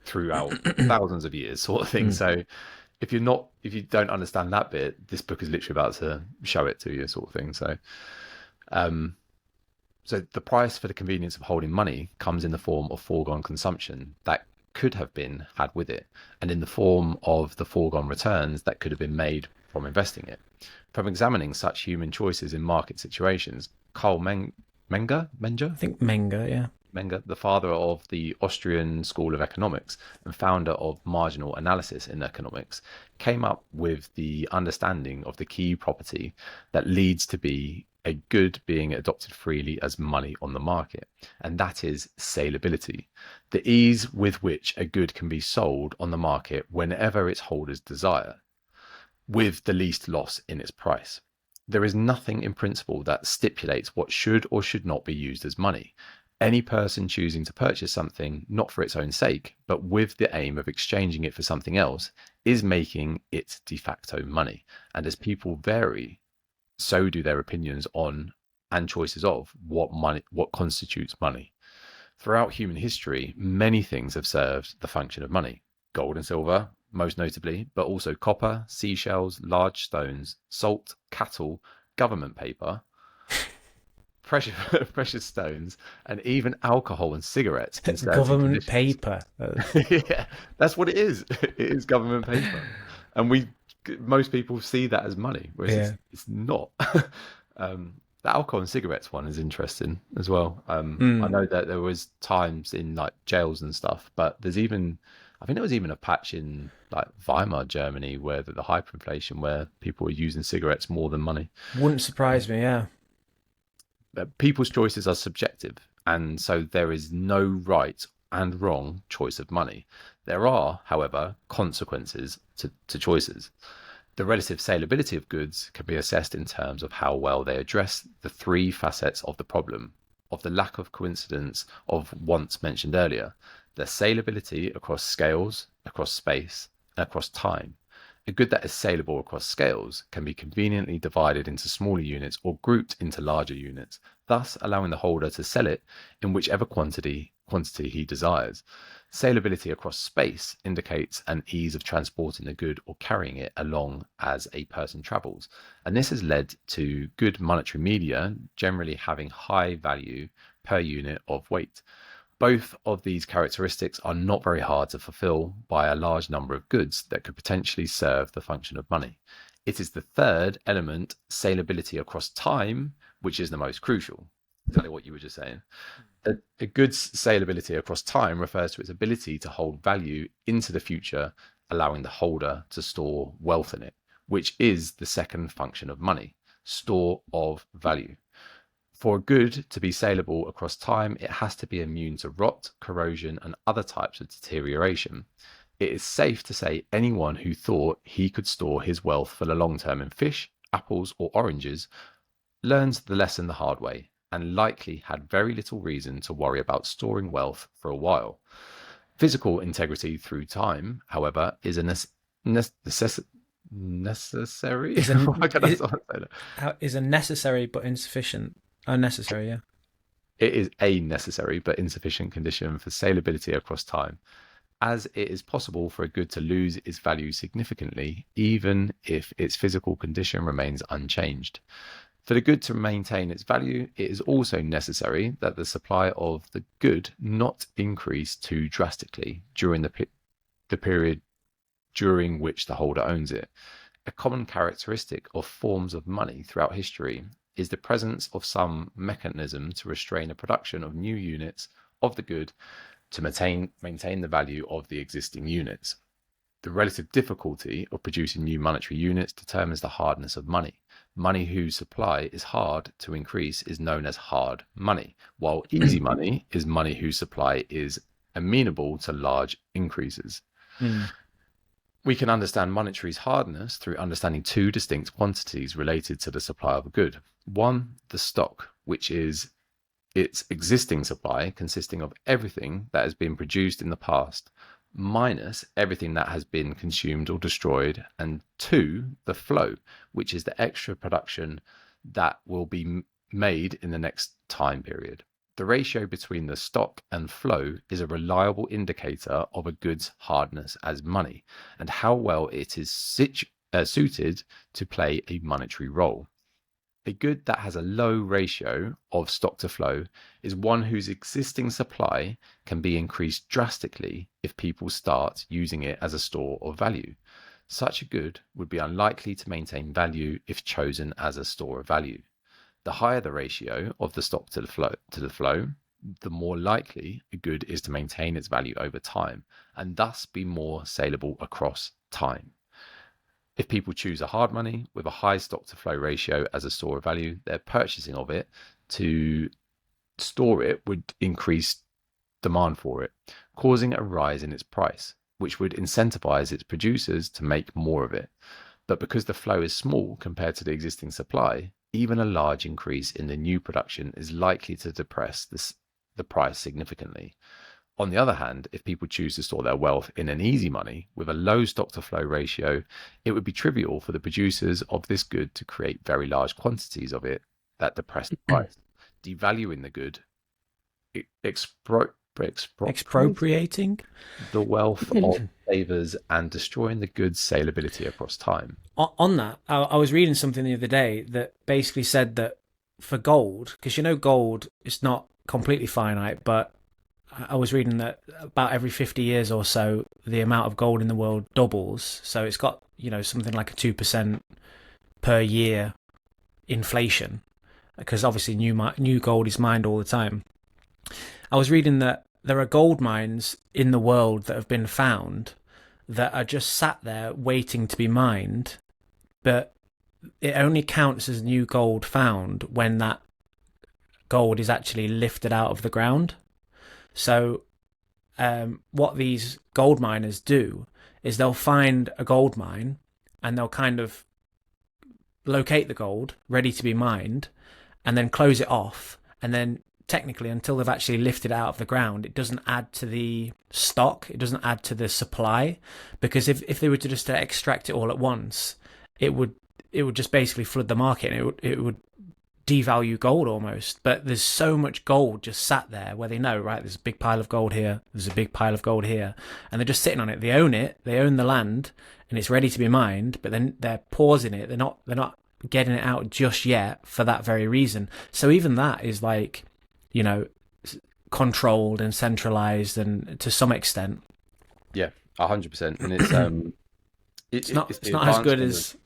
throughout thousands of years, sort of thing. So if you don't understand that bit, this book is literally about to show it to you, sort of thing. So so the price for the convenience of holding money comes in the form of foregone consumption that could have been had with it, and in the form of the foregone returns that could have been made from investing it. From examining such human choices in market situations, Carl Menger? I think Menger, yeah. Menger, the father of the Austrian School of Economics and founder of marginal analysis in economics, came up with the understanding of the key property that leads to be a good being adopted freely as money on the market, and that is saleability, the ease with which a good can be sold on the market whenever its holders desire, with the least loss in its price. There is nothing in principle that stipulates what should or should not be used as money. Any person choosing to purchase something not for its own sake, but with the aim of exchanging it for something else, is making it de facto money. And as people vary, so do their opinions on and choices of what constitutes money. Throughout human history, many things have served the function of money. Gold and silver, most notably, but also copper, seashells, large stones, salt, cattle, government paper, precious stones, and even alcohol and cigarettes in certain Government conditions. paper. Yeah, that's what it is. It is government paper, and most people see that as money, whereas it's not. The alcohol and cigarettes one is interesting as well. I know that there was times in like jails and stuff, but I think there was even a patch in like Weimar, Germany, where the hyperinflation, where people were using cigarettes more than money. Wouldn't surprise me, yeah. People's choices are subjective, and so there is no right and wrong choice of money. There are, however, consequences to choices. The relative saleability of goods can be assessed in terms of how well they address the three facets of the problem, of the lack of coincidence of once mentioned earlier, their saleability across scales, across space, and across time. A good that is saleable across scales can be conveniently divided into smaller units or grouped into larger units, thus allowing the holder to sell it in whichever quantity he desires. Saleability across space indicates an ease of transporting the good or carrying it along as a person travels, and this has led to good monetary media generally having high value per unit of weight. Both of these characteristics are not very hard to fulfill by a large number of goods that could potentially serve the function of money. It is the third element, saleability across time, which is the most crucial. Exactly what you were just saying. A good's saleability across time refers to its ability to hold value into the future, allowing the holder to store wealth in it, which is the second function of money, store of value. For a good to be saleable across time, it has to be immune to rot, corrosion, and other types of deterioration. It is safe to say anyone who thought he could store his wealth for the long term in fish, apples, or oranges learns the lesson the hard way, and likely had very little reason to worry about storing wealth for a while. Physical integrity through time, however, is a necessary. Is a necessary but insufficient. Unnecessary, yeah. It is a necessary but insufficient condition for saleability across time, as it is possible for a good to lose its value significantly, even if its physical condition remains unchanged. For the good to maintain its value, it is also necessary that the supply of the good not increase too drastically during the period during which the holder owns it. A common characteristic of forms of money throughout history is the presence of some mechanism to restrain the production of new units of the good to maintain the value of the existing units. The relative difficulty of producing new monetary units determines the hardness of money. Money whose supply is hard to increase is known as hard money, while easy money is money whose supply is amenable to large increases. We can understand monetary's hardness through understanding two distinct quantities related to the supply of a good. One, the stock, which is its existing supply consisting of everything that has been produced in the past, minus everything that has been consumed or destroyed. And two, the flow, which is the extra production that will be made in the next time period. The ratio between the stock and flow is a reliable indicator of a good's hardness as money and how well it is suited to play a monetary role. A good that has a low ratio of stock to flow is one whose existing supply can be increased drastically if people start using it as a store of value. Such a good would be unlikely to maintain value if chosen as a store of value. The higher the ratio of the stock to the flow, the more likely a good is to maintain its value over time and thus be more saleable across time. If people choose a hard money with a high stock to flow ratio as a store of value, their purchasing of it to store it would increase demand for it, causing a rise in its price, which would incentivize its producers to make more of it. But because the flow is small compared to the existing supply, even a large increase in the new production is likely to depress the price significantly. On the other hand, if people choose to store their wealth in an easy money with a low stock to flow ratio, it would be trivial for the producers of this good to create very large quantities of it that depress the price, devaluing the good, Expropriating the wealth of savers and destroying the good's saleability across time. On that, I was reading something the other day that basically said that for gold, because gold is not completely finite, but I was reading that about every 50 years or so, the amount of gold in the world doubles. So it's got, something like a 2% per year inflation, because obviously new gold is mined all the time. I was reading that there are gold mines in the world that have been found that are just sat there waiting to be mined, but it only counts as new gold found when that gold is actually lifted out of the ground. So what these gold miners do is they'll find a gold mine and they'll kind of locate the gold ready to be mined and then close it off. And then technically, until they've actually lifted it out of the ground, it doesn't add to the stock. It doesn't add to the supply, because if they were to just extract it all at once, it would just basically flood the market, and it would devalue gold almost. But there's so much gold just sat there where they know, right, there's a big pile of gold here, there's a big pile of gold here, and they're just sitting on it. They own the land, and it's ready to be mined, but then they're pausing it. They're not getting it out just yet for that very reason. So even that is like, controlled and centralized, and to some extent. Yeah, 100%. And it's not as good as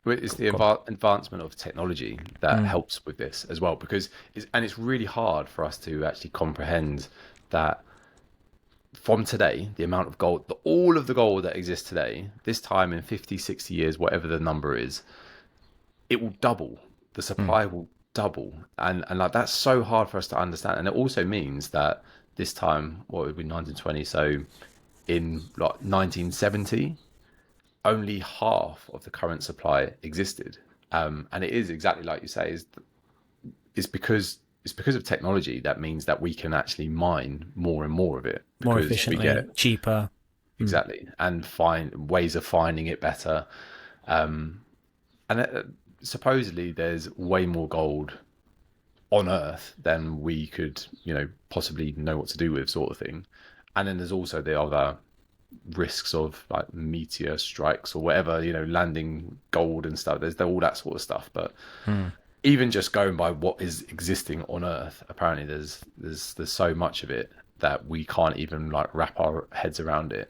It's the advancement of technology that helps with this as well, because it's really hard for us to actually comprehend that from today, the amount of gold, all of the gold that exists today, this time in 50, 60 years, whatever the number is, it will double. The supply will double. And like, that's so hard for us to understand. And it also means that this time, what would be 1920? So in like 1970, only half of the current supply existed, and it is exactly like you say. It's because of technology that means that we can actually mine more and more of it more efficiently, cheaper, exactly, and find ways of finding it better. And supposedly, there's way more gold on Earth than we could, possibly know what to do with, sort of thing. And then there's also the other risks of like meteor strikes or whatever, landing gold and stuff. There's all that sort of stuff. But even just going by what is existing on Earth, apparently there's so much of it that we can't even like wrap our heads around it.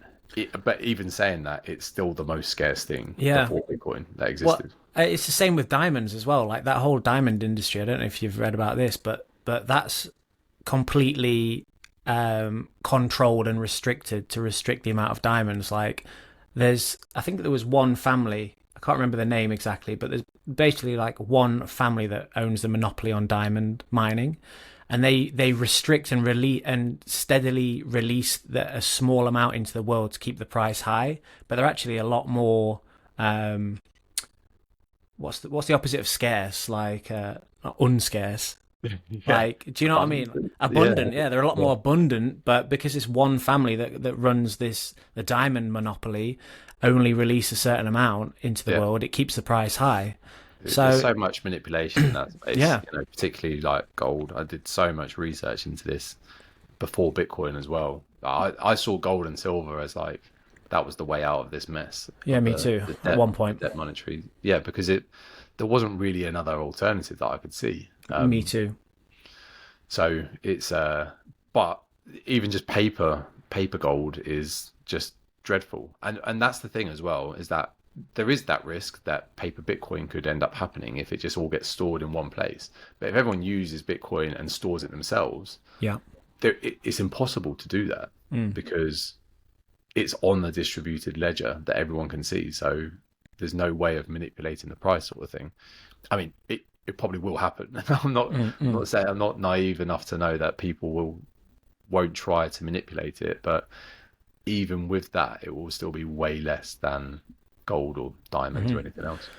But even saying that, it's still the most scarce thing before Bitcoin that existed. Well, it's the same with diamonds as well. Like that whole diamond industry. I don't know if you've read about this, but that's completely controlled and restricted to restrict the amount of diamonds. Like I think there was one family, I can't remember the name exactly, but there's basically like one family that owns the monopoly on diamond mining, and they restrict and release and steadily release a small amount into the world to keep the price high. But they're actually a lot more what's the opposite of scarce? Like unscarce. Like, do you know what I mean? Abundant, they're a lot more abundant, but because it's one family that runs the diamond monopoly, only release a certain amount into the world, it keeps the price high. There's so much manipulation in that space, particularly like gold. I did so much research into this before Bitcoin as well. I saw gold and silver as like that was the way out of this mess. Yeah, me too. At one point, debt monetary, because there wasn't really another alternative that I could see. Me too. So it's but even just paper gold is just dreadful, and that's the thing as well, is that there is that risk that paper Bitcoin could end up happening if it just all gets stored in one place. But if everyone uses Bitcoin and stores it themselves, it's impossible to do that because it's on the distributed ledger that everyone can see. So there's no way of manipulating the price, sort of thing. I mean, it probably will happen. I'm not saying, I'm not naive enough to know that people won't try to manipulate it, but even with that, it will still be way less than gold or diamonds or anything else.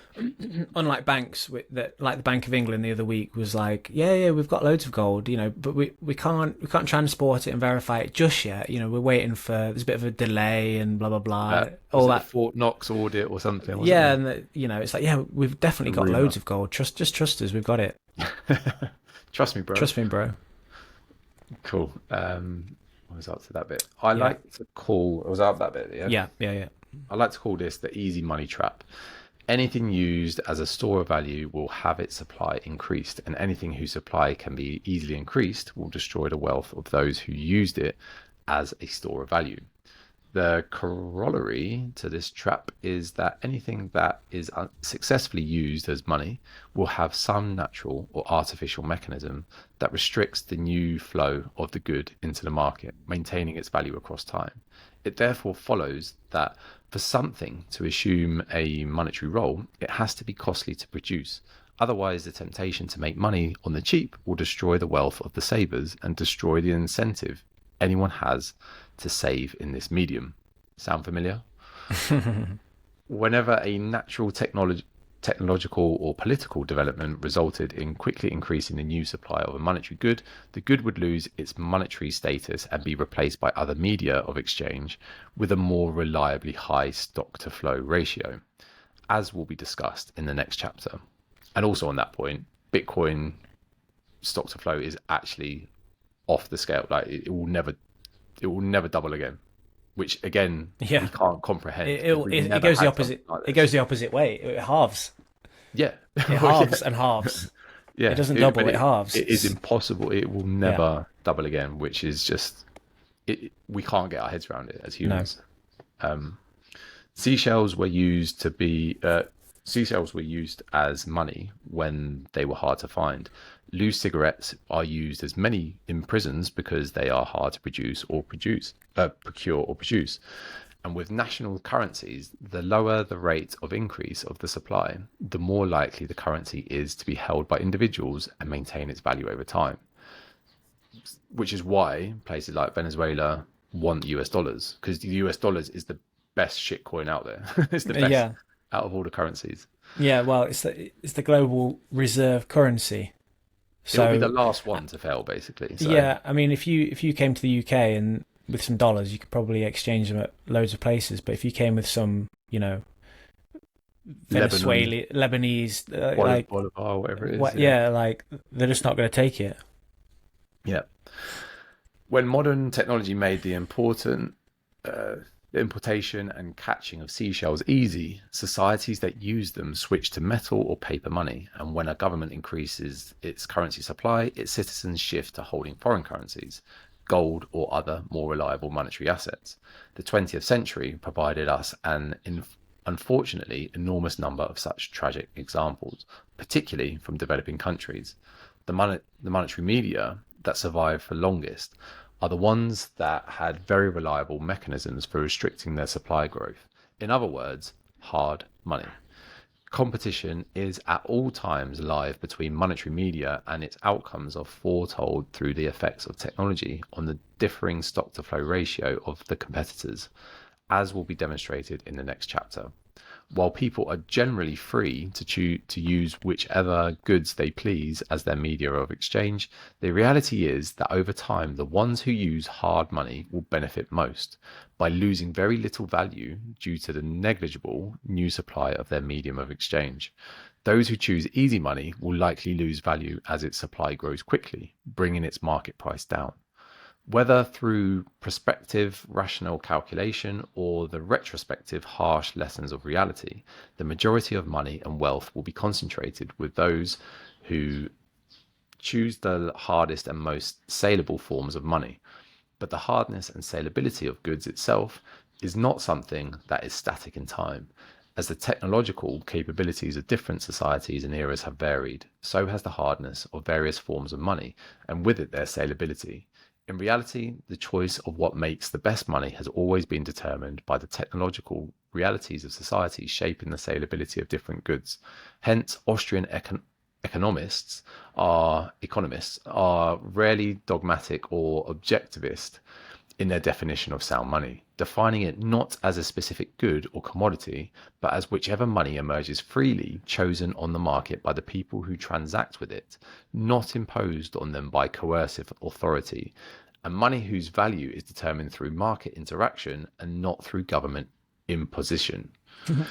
Unlike banks, like the Bank of England the other week was like, yeah, we've got loads of gold, but we can't transport it and verify it just yet. We're waiting for, there's a bit of a delay and blah blah blah. All that Fort Knox audit or something. Yeah, and it's like, yeah, we've definitely got loads of gold. Just trust us, we've got it. Trust me, bro. Trust me, bro. Cool. I was up to that bit. I was out that bit. Yeah. I like to call this the easy money trap. Anything used as a store of value will have its supply increased, and anything whose supply can be easily increased will destroy the wealth of those who used it as a store of value. The corollary to this trap is that anything that is successfully used as money will have some natural or artificial mechanism that restricts the new flow of the good into the market, maintaining its value across time. It therefore follows that for something to assume a monetary role, it has to be costly to produce. Otherwise, the temptation to make money on the cheap will destroy the wealth of the savers and destroy the incentive anyone has to save in this medium. Sound familiar? Whenever a natural technological or political development resulted in quickly increasing the new supply of a monetary good, the good would lose its monetary status and be replaced by other media of exchange with a more reliably high stock to flow ratio, as will be discussed in the next chapter. And also on that point, Bitcoin stock to flow is actually off the scale. Like it will never double again, which again we can't comprehend. It goes the opposite. It goes the opposite way. It halves. Yeah, it halves and halves. Yeah, it doesn't double. It halves. It is impossible. It will never double again, which is just we can't get our heads around it as humans. No. Seashells were used as money when they were hard to find. Loose cigarettes are used as money in prisons because they are hard to procure or produce. And with national currencies, the lower the rate of increase of the supply, the more likely the currency is to be held by individuals and maintain its value over time. Which is why places like Venezuela want US dollars, because the US dollars is the best shit coin out there. It's the best out of all the currencies. Yeah, well, it's the global reserve currency. So it'll be the last one to fail, basically. So. Yeah, I mean, if you came to the UK and with some dollars, you could probably exchange them at loads of places. But if you came with some, Lebanese, like whatever it is, like they're just not going to take it. Yeah. When modern technology made the importation and catching of seashells easy, societies that use them switch to metal or paper money, and when a government increases its currency supply, its citizens shift to holding foreign currencies, gold or other more reliable monetary assets. The 20th century provided us an unfortunately enormous number of such tragic examples, particularly from developing countries. The monetary media that survived for longest are the ones that had very reliable mechanisms for restricting their supply growth. In other words, hard money. Competition is at all times live between monetary media, and its outcomes are foretold through the effects of technology on the differing stock to flow ratio of the competitors, as will be demonstrated in the next chapter. While people are generally free to use whichever goods they please as their media of exchange, the reality is that over time, the ones who use hard money will benefit most by losing very little value due to the negligible new supply of their medium of exchange. Those who choose easy money will likely lose value as its supply grows quickly, bringing its market price down. Whether through prospective rational calculation or the retrospective harsh lessons of reality, the majority of money and wealth will be concentrated with those who choose the hardest and most saleable forms of money. But the hardness and saleability of goods itself is not something that is static in time. As the technological capabilities of different societies and eras have varied, so has the hardness of various forms of money, and with it their saleability. In reality, the choice of what makes the best money has always been determined by the technological realities of society shaping the saleability of different goods. Hence, Austrian economists are rarely dogmatic or objectivist in their definition of sound money, defining it not as a specific good or commodity, but as whichever money emerges freely, chosen on the market by the people who transact with it, not imposed on them by coercive authority, and money whose value is determined through market interaction and not through government imposition.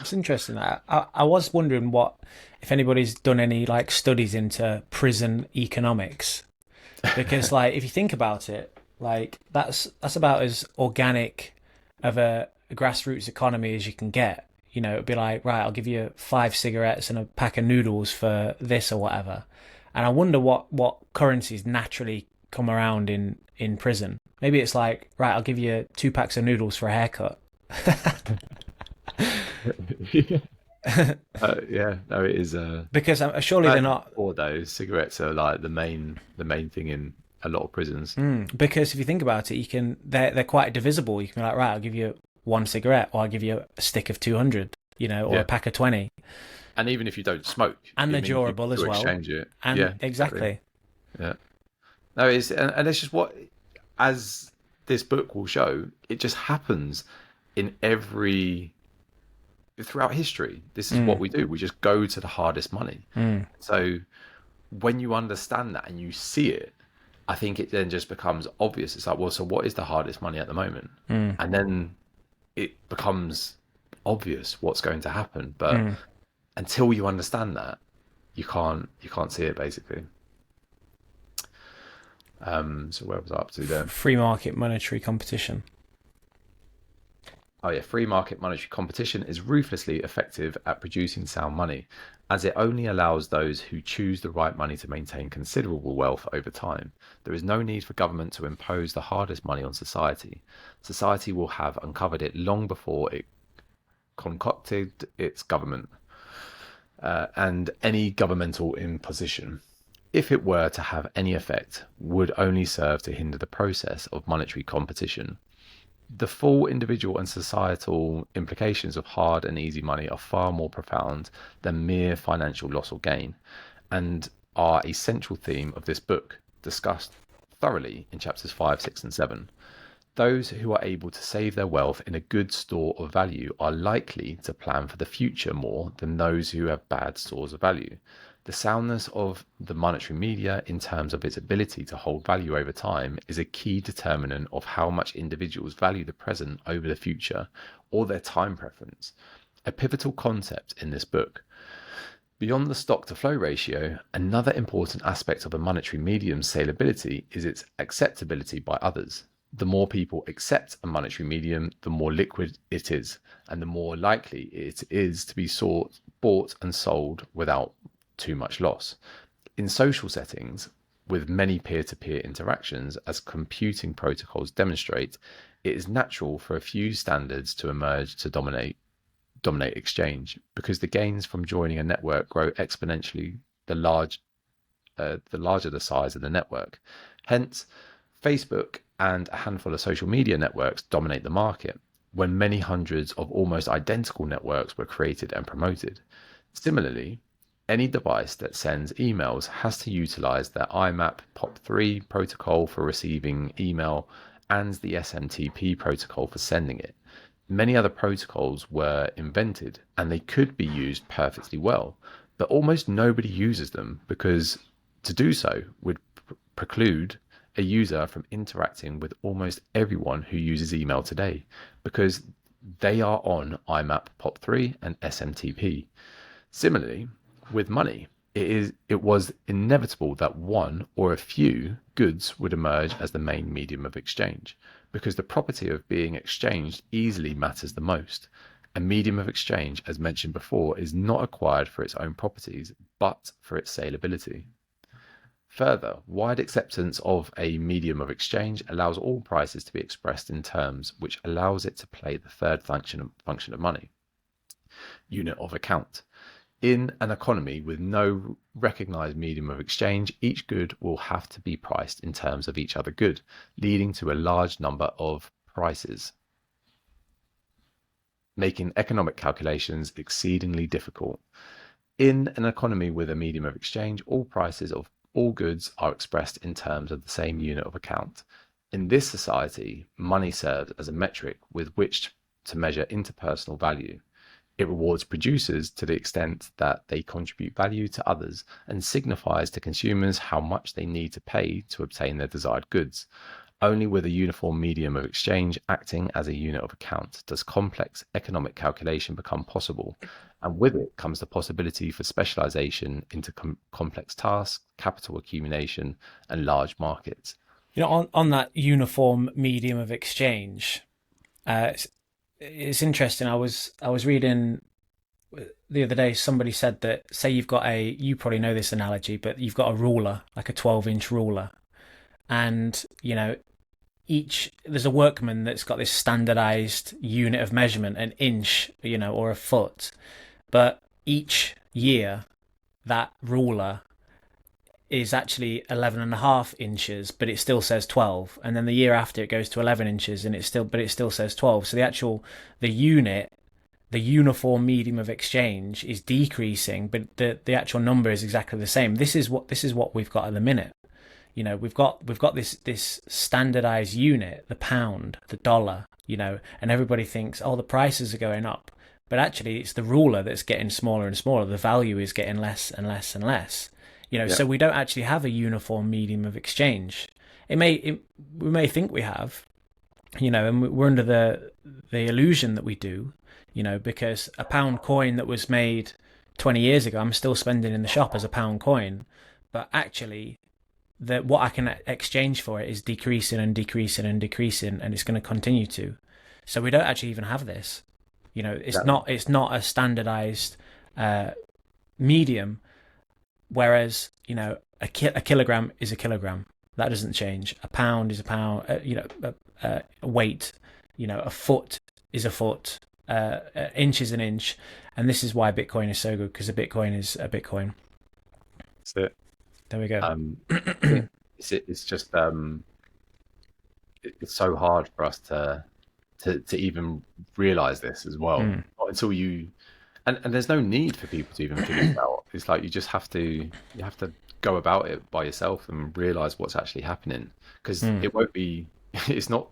It's interesting. I was wondering if anybody's done any like studies into prison economics, because like if you think about it, like that's about as organic of a grassroots economy as you can get. You know, it'd be like, right, I'll give you 5 cigarettes and a pack of noodles for this or whatever. And I wonder what currencies naturally come around in prison. Maybe it's like, right, I'll give you 2 packs of noodles for a haircut. Yeah, no, it is. Because surely they're not. Or those cigarettes are like the main thing in a lot of prisons. Because if you think about it, they're quite divisible. You can be like, right, I'll give you 1 cigarette, or I'll give you a stick of 200, or a pack of 20. And even if you don't smoke, and they're durable as well. Exchange it. And yeah, exactly. Yeah. No, it's and it's just what, as this book will show, it just happens in throughout history. This is what we do. We just go to the hardest money. So when you understand that and you see it, I think it then just becomes obvious. It's like, well, so what is the hardest money at the moment? And then it becomes obvious what's going to happen. But until you understand that, you can't see it, basically. So where was I up to there? Free market monetary competition. Oh yeah, free market monetary competition is ruthlessly effective at producing sound money, as it only allows those who choose the right money to maintain considerable wealth over time. There is no need for government to impose the hardest money on society. Society will have uncovered it long before it concocted its government and any governmental imposition, if it were to have any effect, would only serve to hinder the process of monetary competition. The full individual and societal implications of hard and easy money are far more profound than mere financial loss or gain, and are a central theme of this book, discussed thoroughly in chapters 5, 6, and 7. Those who are able to save their wealth in a good store of value are likely to plan for the future more than those who have bad stores of value. The soundness of the monetary media in terms of its ability to hold value over time is a key determinant of how much individuals value the present over the future, or their time preference. A pivotal concept in this book. Beyond the stock-to-flow ratio, another important aspect of a monetary medium's saleability is its acceptability by others. The more people accept a monetary medium, the more liquid it is, and the more likely it is to be bought and sold without too much loss. In social settings, with many peer-to-peer interactions, as computing protocols demonstrate, it is natural for a few standards to emerge to dominate exchange, because the gains from joining a network grow exponentially the larger the size of the network. Hence, Facebook and a handful of social media networks dominate the market, when many hundreds of almost identical networks were created and promoted. Similarly, any device that sends emails has to utilize the IMAP POP3 protocol for receiving email and the SMTP protocol for sending it. Many other protocols were invented and they could be used perfectly well, but almost nobody uses them because to do so would preclude a user from interacting with almost everyone who uses email today, because they are on IMAP POP3 and SMTP. Similarly, with money, it was inevitable that one or a few goods would emerge as the main medium of exchange, because the property of being exchanged easily matters the most. A medium of exchange, as mentioned before, is not acquired for its own properties, but for its saleability. Further, wide acceptance of a medium of exchange allows all prices to be expressed in terms, which allows it to play the third function of money, unit of account. In an economy with no recognized medium of exchange, each good will have to be priced in terms of each other good, leading to a large number of prices, making economic calculations exceedingly difficult. In an economy with a medium of exchange, all prices of all goods are expressed in terms of the same unit of account. In this society, money serves as a metric with which to measure interpersonal value. It rewards producers to the extent that they contribute value to others and signifies to consumers how much they need to pay to obtain their desired goods. Only with a uniform medium of exchange acting as a unit of account does complex economic calculation become possible, and with it comes the possibility for specialization into complex tasks, capital accumulation, and large markets. On that uniform medium of exchange, it's interesting. I was reading the other day. Somebody said that, say you've got you probably know this analogy, but you've got a ruler, like a 12-inch ruler, and there's a workman that's got this standardized unit of measurement, an inch, or a foot, but each year that ruler is actually 11.5 inches, but it still says 12, and then the year after it goes to 11 inches and it still says 12. So the uniform medium of exchange is decreasing, but the actual number is exactly the same. This is what we've got at the minute. We've got this standardized unit, the pound, the dollar, and everybody thinks, oh, the prices are going up, but actually it's the ruler that's getting smaller and smaller. The value is getting less and less and less. So we don't actually have a uniform medium of exchange. We may think we have, and we're under the illusion that we do, because a pound coin that was made 20 years ago, I'm still spending in the shop as a pound coin, but actually what I can exchange for it is decreasing and decreasing and decreasing, and it's going to continue to. So we don't actually even have this. It's not a standardized medium. Whereas, a kilogram is a kilogram. That doesn't change. A pound is a pound. A weight. A foot is a foot. An inch is an inch. And this is why Bitcoin is so good, because a Bitcoin is a Bitcoin. That's it. There we go. It's just it's so hard for us to even realize this as well. Not until you. And there's no need for people to even figure it out. It's like you have to go about it by yourself and realize what's actually happening, because it won't be. It's not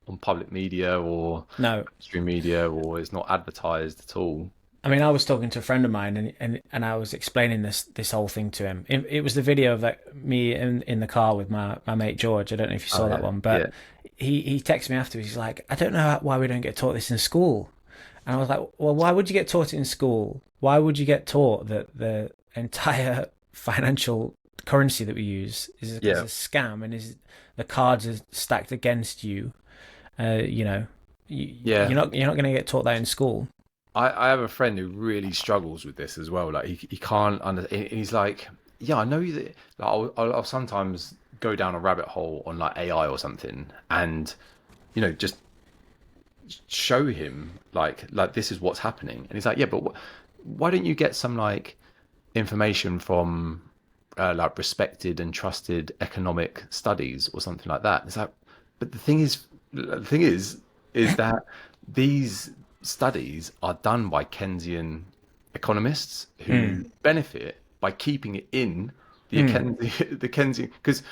on public media or mainstream media, or it's not advertised at all. I mean, I was talking to a friend of mine, and I was explaining this whole thing to him. It was the video of me in the car with my mate George. I don't know if you saw that one, but he texted me afterwards. He's like, I don't know why we don't get taught this in school. And I was like, well, why would you get taught it in school? Why would you get taught that the entire financial currency that we use is a scam, and the cards are stacked against you? You're not going to get taught that in school. I have a friend who really struggles with this as well. Like he can't he's like, I know that. Like, I'll sometimes go down a rabbit hole on like AI or something, and just show him like this is what's happening, and he's like, but why don't you get some like information from like respected and trusted economic studies or something like that? It's like, but the thing is that these studies are done by Keynesian economists who benefit by keeping it in the Keynesian, because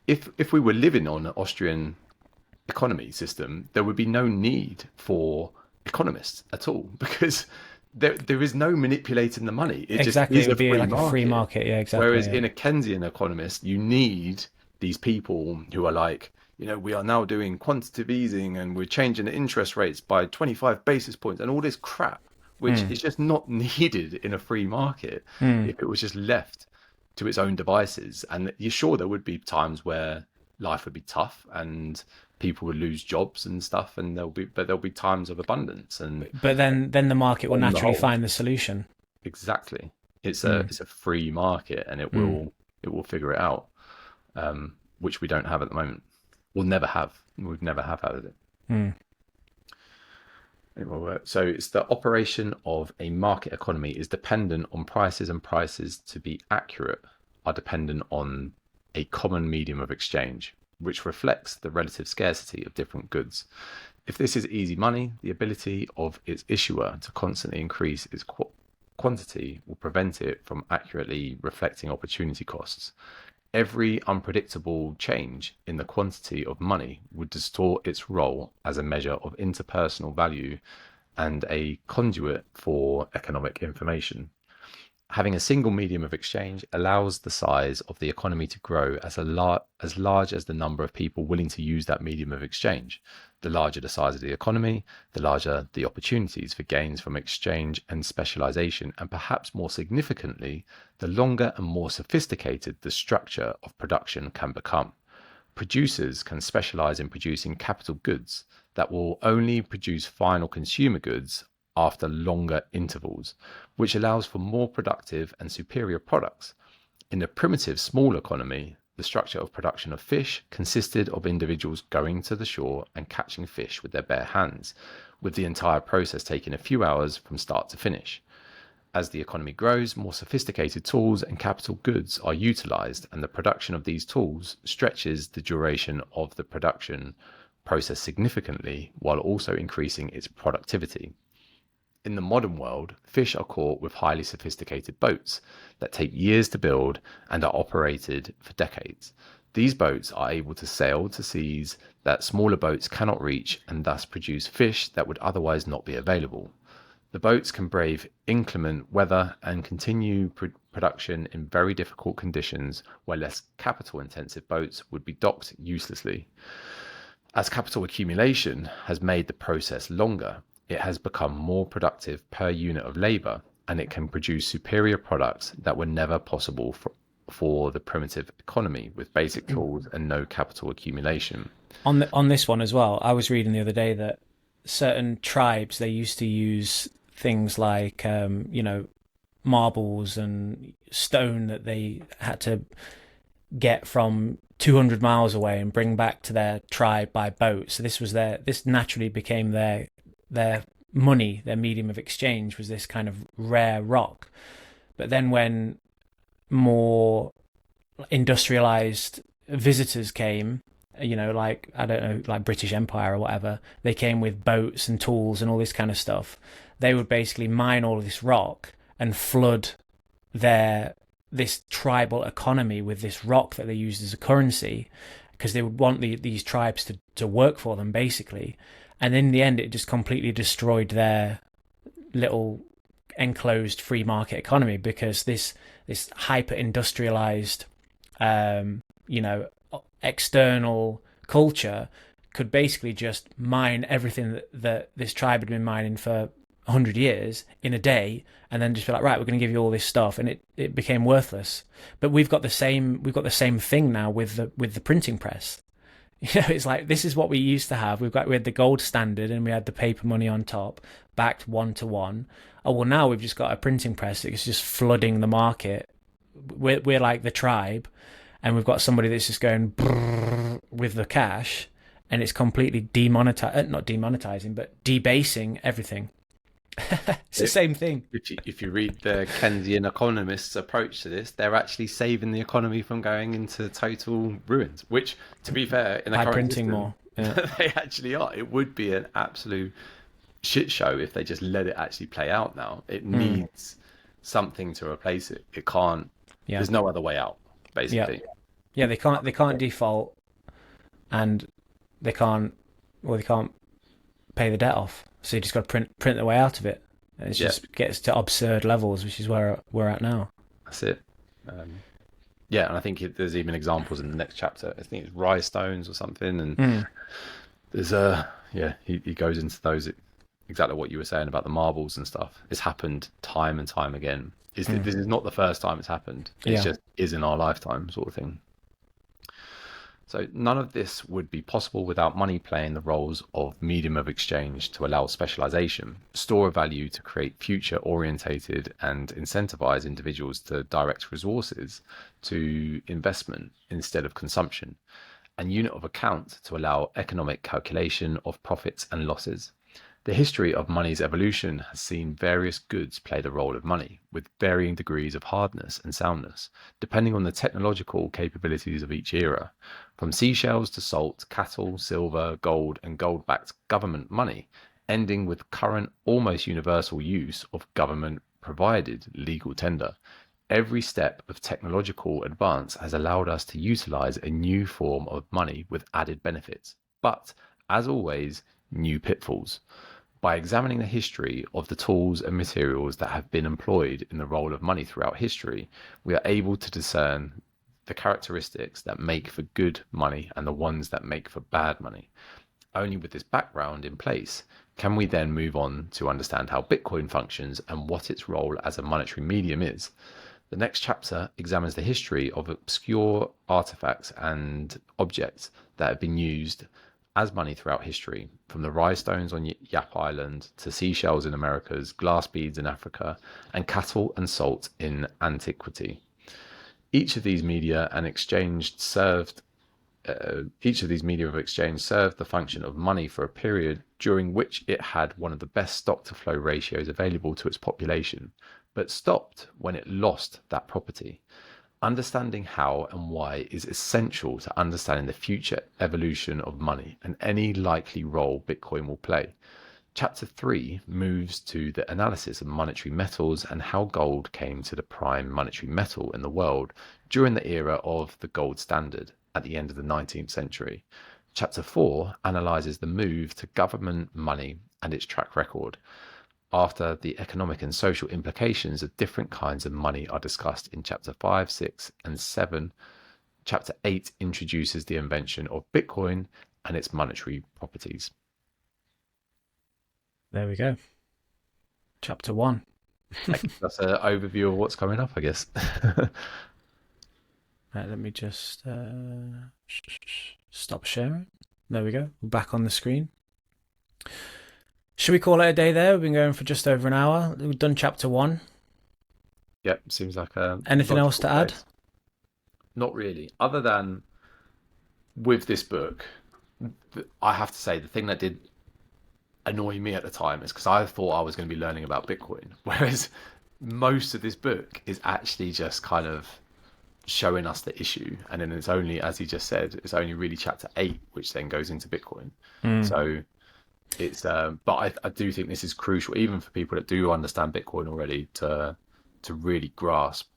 if we were living on an Austrian economy system, there would be no need for economists at all, because there is no manipulating the money. It would be like a free market. Yeah, exactly. Whereas in a Keynesian economist, you need these people who are like, we are now doing quantitative easing and we're changing the interest rates by 25 basis points and all this crap, which is just not needed in a free market if it was just left to its own devices. And you're sure there would be times where life would be tough and people would lose jobs and stuff, and there'll be times of abundance, but then the market will naturally find the solution. Exactly. It's a free market, and it will figure it out, which we don't have at the moment. We'll never have. We've never have had it. So it's the operation of a market economy is dependent on prices, and prices to be accurate are dependent on a common medium of exchange, which reflects the relative scarcity of different goods. If this is easy money, the ability of its issuer to constantly increase its quantity will prevent it from accurately reflecting opportunity costs. Every unpredictable change in the quantity of money would distort its role as a measure of interpersonal value and a conduit for economic information. Having a single medium of exchange allows the size of the economy to grow as large as the number of people willing to use that medium of exchange. The larger the size of the economy, the larger the opportunities for gains from exchange and specialization, and perhaps more significantly, the longer and more sophisticated the structure of production can become. Producers can specialize in producing capital goods that will only produce final consumer goods after longer intervals, which allows for more productive and superior products. In the primitive small economy, the structure of production of fish consisted of individuals going to the shore and catching fish with their bare hands, with the entire process taking a few hours from start to finish. As the economy grows, more sophisticated tools and capital goods are utilized, and the production of these tools stretches the duration of the production process significantly while also increasing its productivity. In the modern world, fish are caught with highly sophisticated boats that take years to build and are operated for decades. These boats are able to sail to seas that smaller boats cannot reach and thus produce fish that would otherwise not be available. The boats can brave inclement weather and continue production in very difficult conditions where less capital-intensive boats would be docked uselessly. As capital accumulation has made the process longer, it has become more productive per unit of labor, and it can produce superior products that were never possible for the primitive economy with basic tools and no capital accumulation. On this one as well, I was reading the other day that certain tribes, they used to use things like marbles and stone that they had to get from 200 miles away and bring back to their tribe by boat. So this naturally became their money, their medium of exchange, was this kind of rare rock. But then when more industrialized visitors came, like, I don't know, like British Empire or whatever, they came with boats and tools and all this kind of stuff. They would basically mine all of this rock and flood this tribal economy with this rock that they used as a currency, because they would want these tribes to work for them, basically. And in the end, it just completely destroyed their little enclosed free market economy, because this hyper industrialized, external culture could basically just mine everything that this tribe had been mining for 100 years in a day, and then just be like, right, we're going to give you all this stuff, and it became worthless. But we've got the same thing now with the printing press. It's like, this is what we used to have. We had the gold standard, and we had the paper money on top, backed 1-to-1. Oh well, now we've just got a printing press that's just flooding the market. We're like the tribe, and we've got somebody that's just going with the cash, and it's completely not demonetizing, but debasing everything. It's the same thing. If you read the Keynesian economists' approach to this, they're actually saving the economy from going into total ruins, which, to be fair, in the by current printing system, more. Yeah. they actually are. It would be an absolute shit show if they just let it actually play out now. It needs something to replace it. It can't. Yeah. There's no other way out, basically. Yeah, they can't default, and they can't pay the debt off. So you just got to print the way out of it. And it just gets to absurd levels, which is where we're at now. That's it. And I think there's even examples in the next chapter. I think it's rye stones or something, and there's he goes into those, exactly what you were saying about the marbles and stuff. It's happened time and time again. This is not the first time it's happened. It just is in our lifetime, sort of thing. So none of this would be possible without money playing the roles of medium of exchange to allow specialization, store of value to create future orientated, and incentivize individuals to direct resources to investment instead of consumption, and unit of account to allow economic calculation of profits and losses. The history of money's evolution has seen various goods play the role of money, with varying degrees of hardness and soundness, depending on the technological capabilities of each era, from seashells to salt, cattle, silver, gold, and gold-backed government money, ending with current almost universal use of government-provided legal tender. Every step of technological advance has allowed us to utilize a new form of money with added benefits, but as always, new pitfalls. By examining the history of the tools and materials that have been employed in the role of money throughout history, we are able to discern the characteristics that make for good money and the ones that make for bad money. Only with this background in place can we then move on to understand how Bitcoin functions and what its role as a monetary medium is. The next chapter examines the history of obscure artifacts and objects that have been used as money throughout history, from the rhinestones on Yap Island to seashells in Americas, glass beads in Africa, and cattle and salt in antiquity. Each of these media of exchange served the function of money for a period during which it had one of the best stock-to-flow ratios available to its population, but stopped when it lost that property. Understanding how and why is essential to understanding the future evolution of money and any likely role Bitcoin will play. Chapter 3 moves to the analysis of monetary metals and how gold came to the prime monetary metal in the world during the era of the gold standard at the end of the 19th century. Chapter 4 analyzes the move to government money and its track record. After the economic and social implications of different kinds of money are discussed in Chapter 5, 6, and 7, Chapter 8 introduces the invention of Bitcoin and its monetary properties. There we go. Chapter 1. That's an overview of what's coming up, I guess. Let me just stop sharing. There we go. We're back on the screen. Should we call it a day there? We've been going for just over an hour. We've done chapter 1. Yep, seems like a... Anything else to add? Not really. Other than with this book, I have to say the thing that did annoy me at the time is because I thought I was going to be learning about Bitcoin, whereas most of this book is actually just kind of showing us the issue, and then it's only, as he just said, it's only really chapter 8 which then goes into Bitcoin. So it's but I do think this is crucial even for people that do understand Bitcoin already to really grasp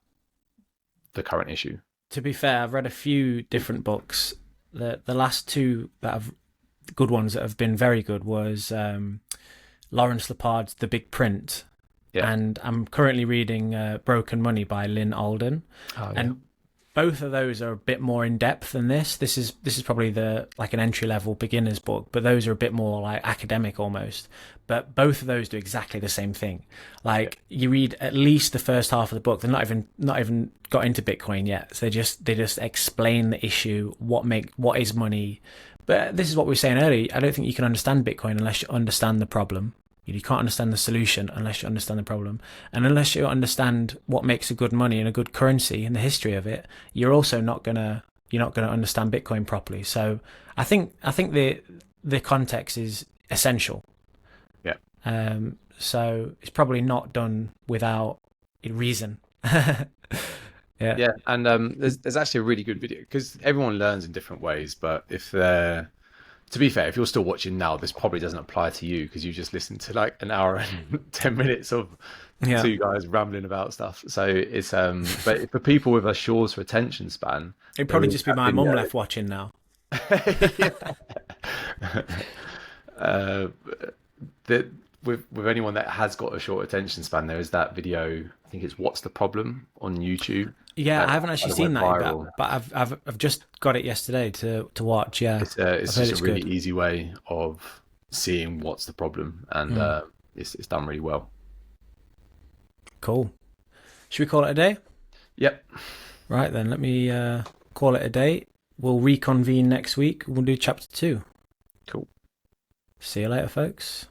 the current issue. To be fair, I've read a few different books. The last two that have good ones that have been very good was Lawrence Lepard's The Big Print, and I'm currently reading Broken Money by Lynn Alden. And both of those are a bit more in depth than this. This is probably like an entry level beginner's book, but those are a bit more like academic almost. But both of those do exactly the same thing. Like you read at least the first half of the book, they're not even got into Bitcoin yet. So they just explain the issue, what is money. But this is what we were saying earlier. I don't think you can understand Bitcoin unless you understand the problem. You can't understand the solution unless you understand the problem. And unless you understand what makes a good money and a good currency and the history of it, you're also not gonna understand Bitcoin properly. So I think the context is essential. Yeah. So it's probably not done without a reason. Yeah, and there's actually a really good video because everyone learns in different ways. But to be fair, if you're still watching now, this probably doesn't apply to you because you just listened to like an hour and 10 minutes of two guys rambling about stuff. So it's but for people with a shorter attention span, it'd probably just be my mum left watching now. With anyone that has got a short attention span, there is that video. I think it's "What's the Problem" on YouTube. Yeah, I haven't actually seen that, but I've just got it yesterday to watch. Yeah, it's just a really easy way of seeing what's the problem, and it's done really well. Cool. Should we call it a day? Yep. Right then, let me call it a day. We'll reconvene next week. We'll do chapter 2. Cool. See you later, folks.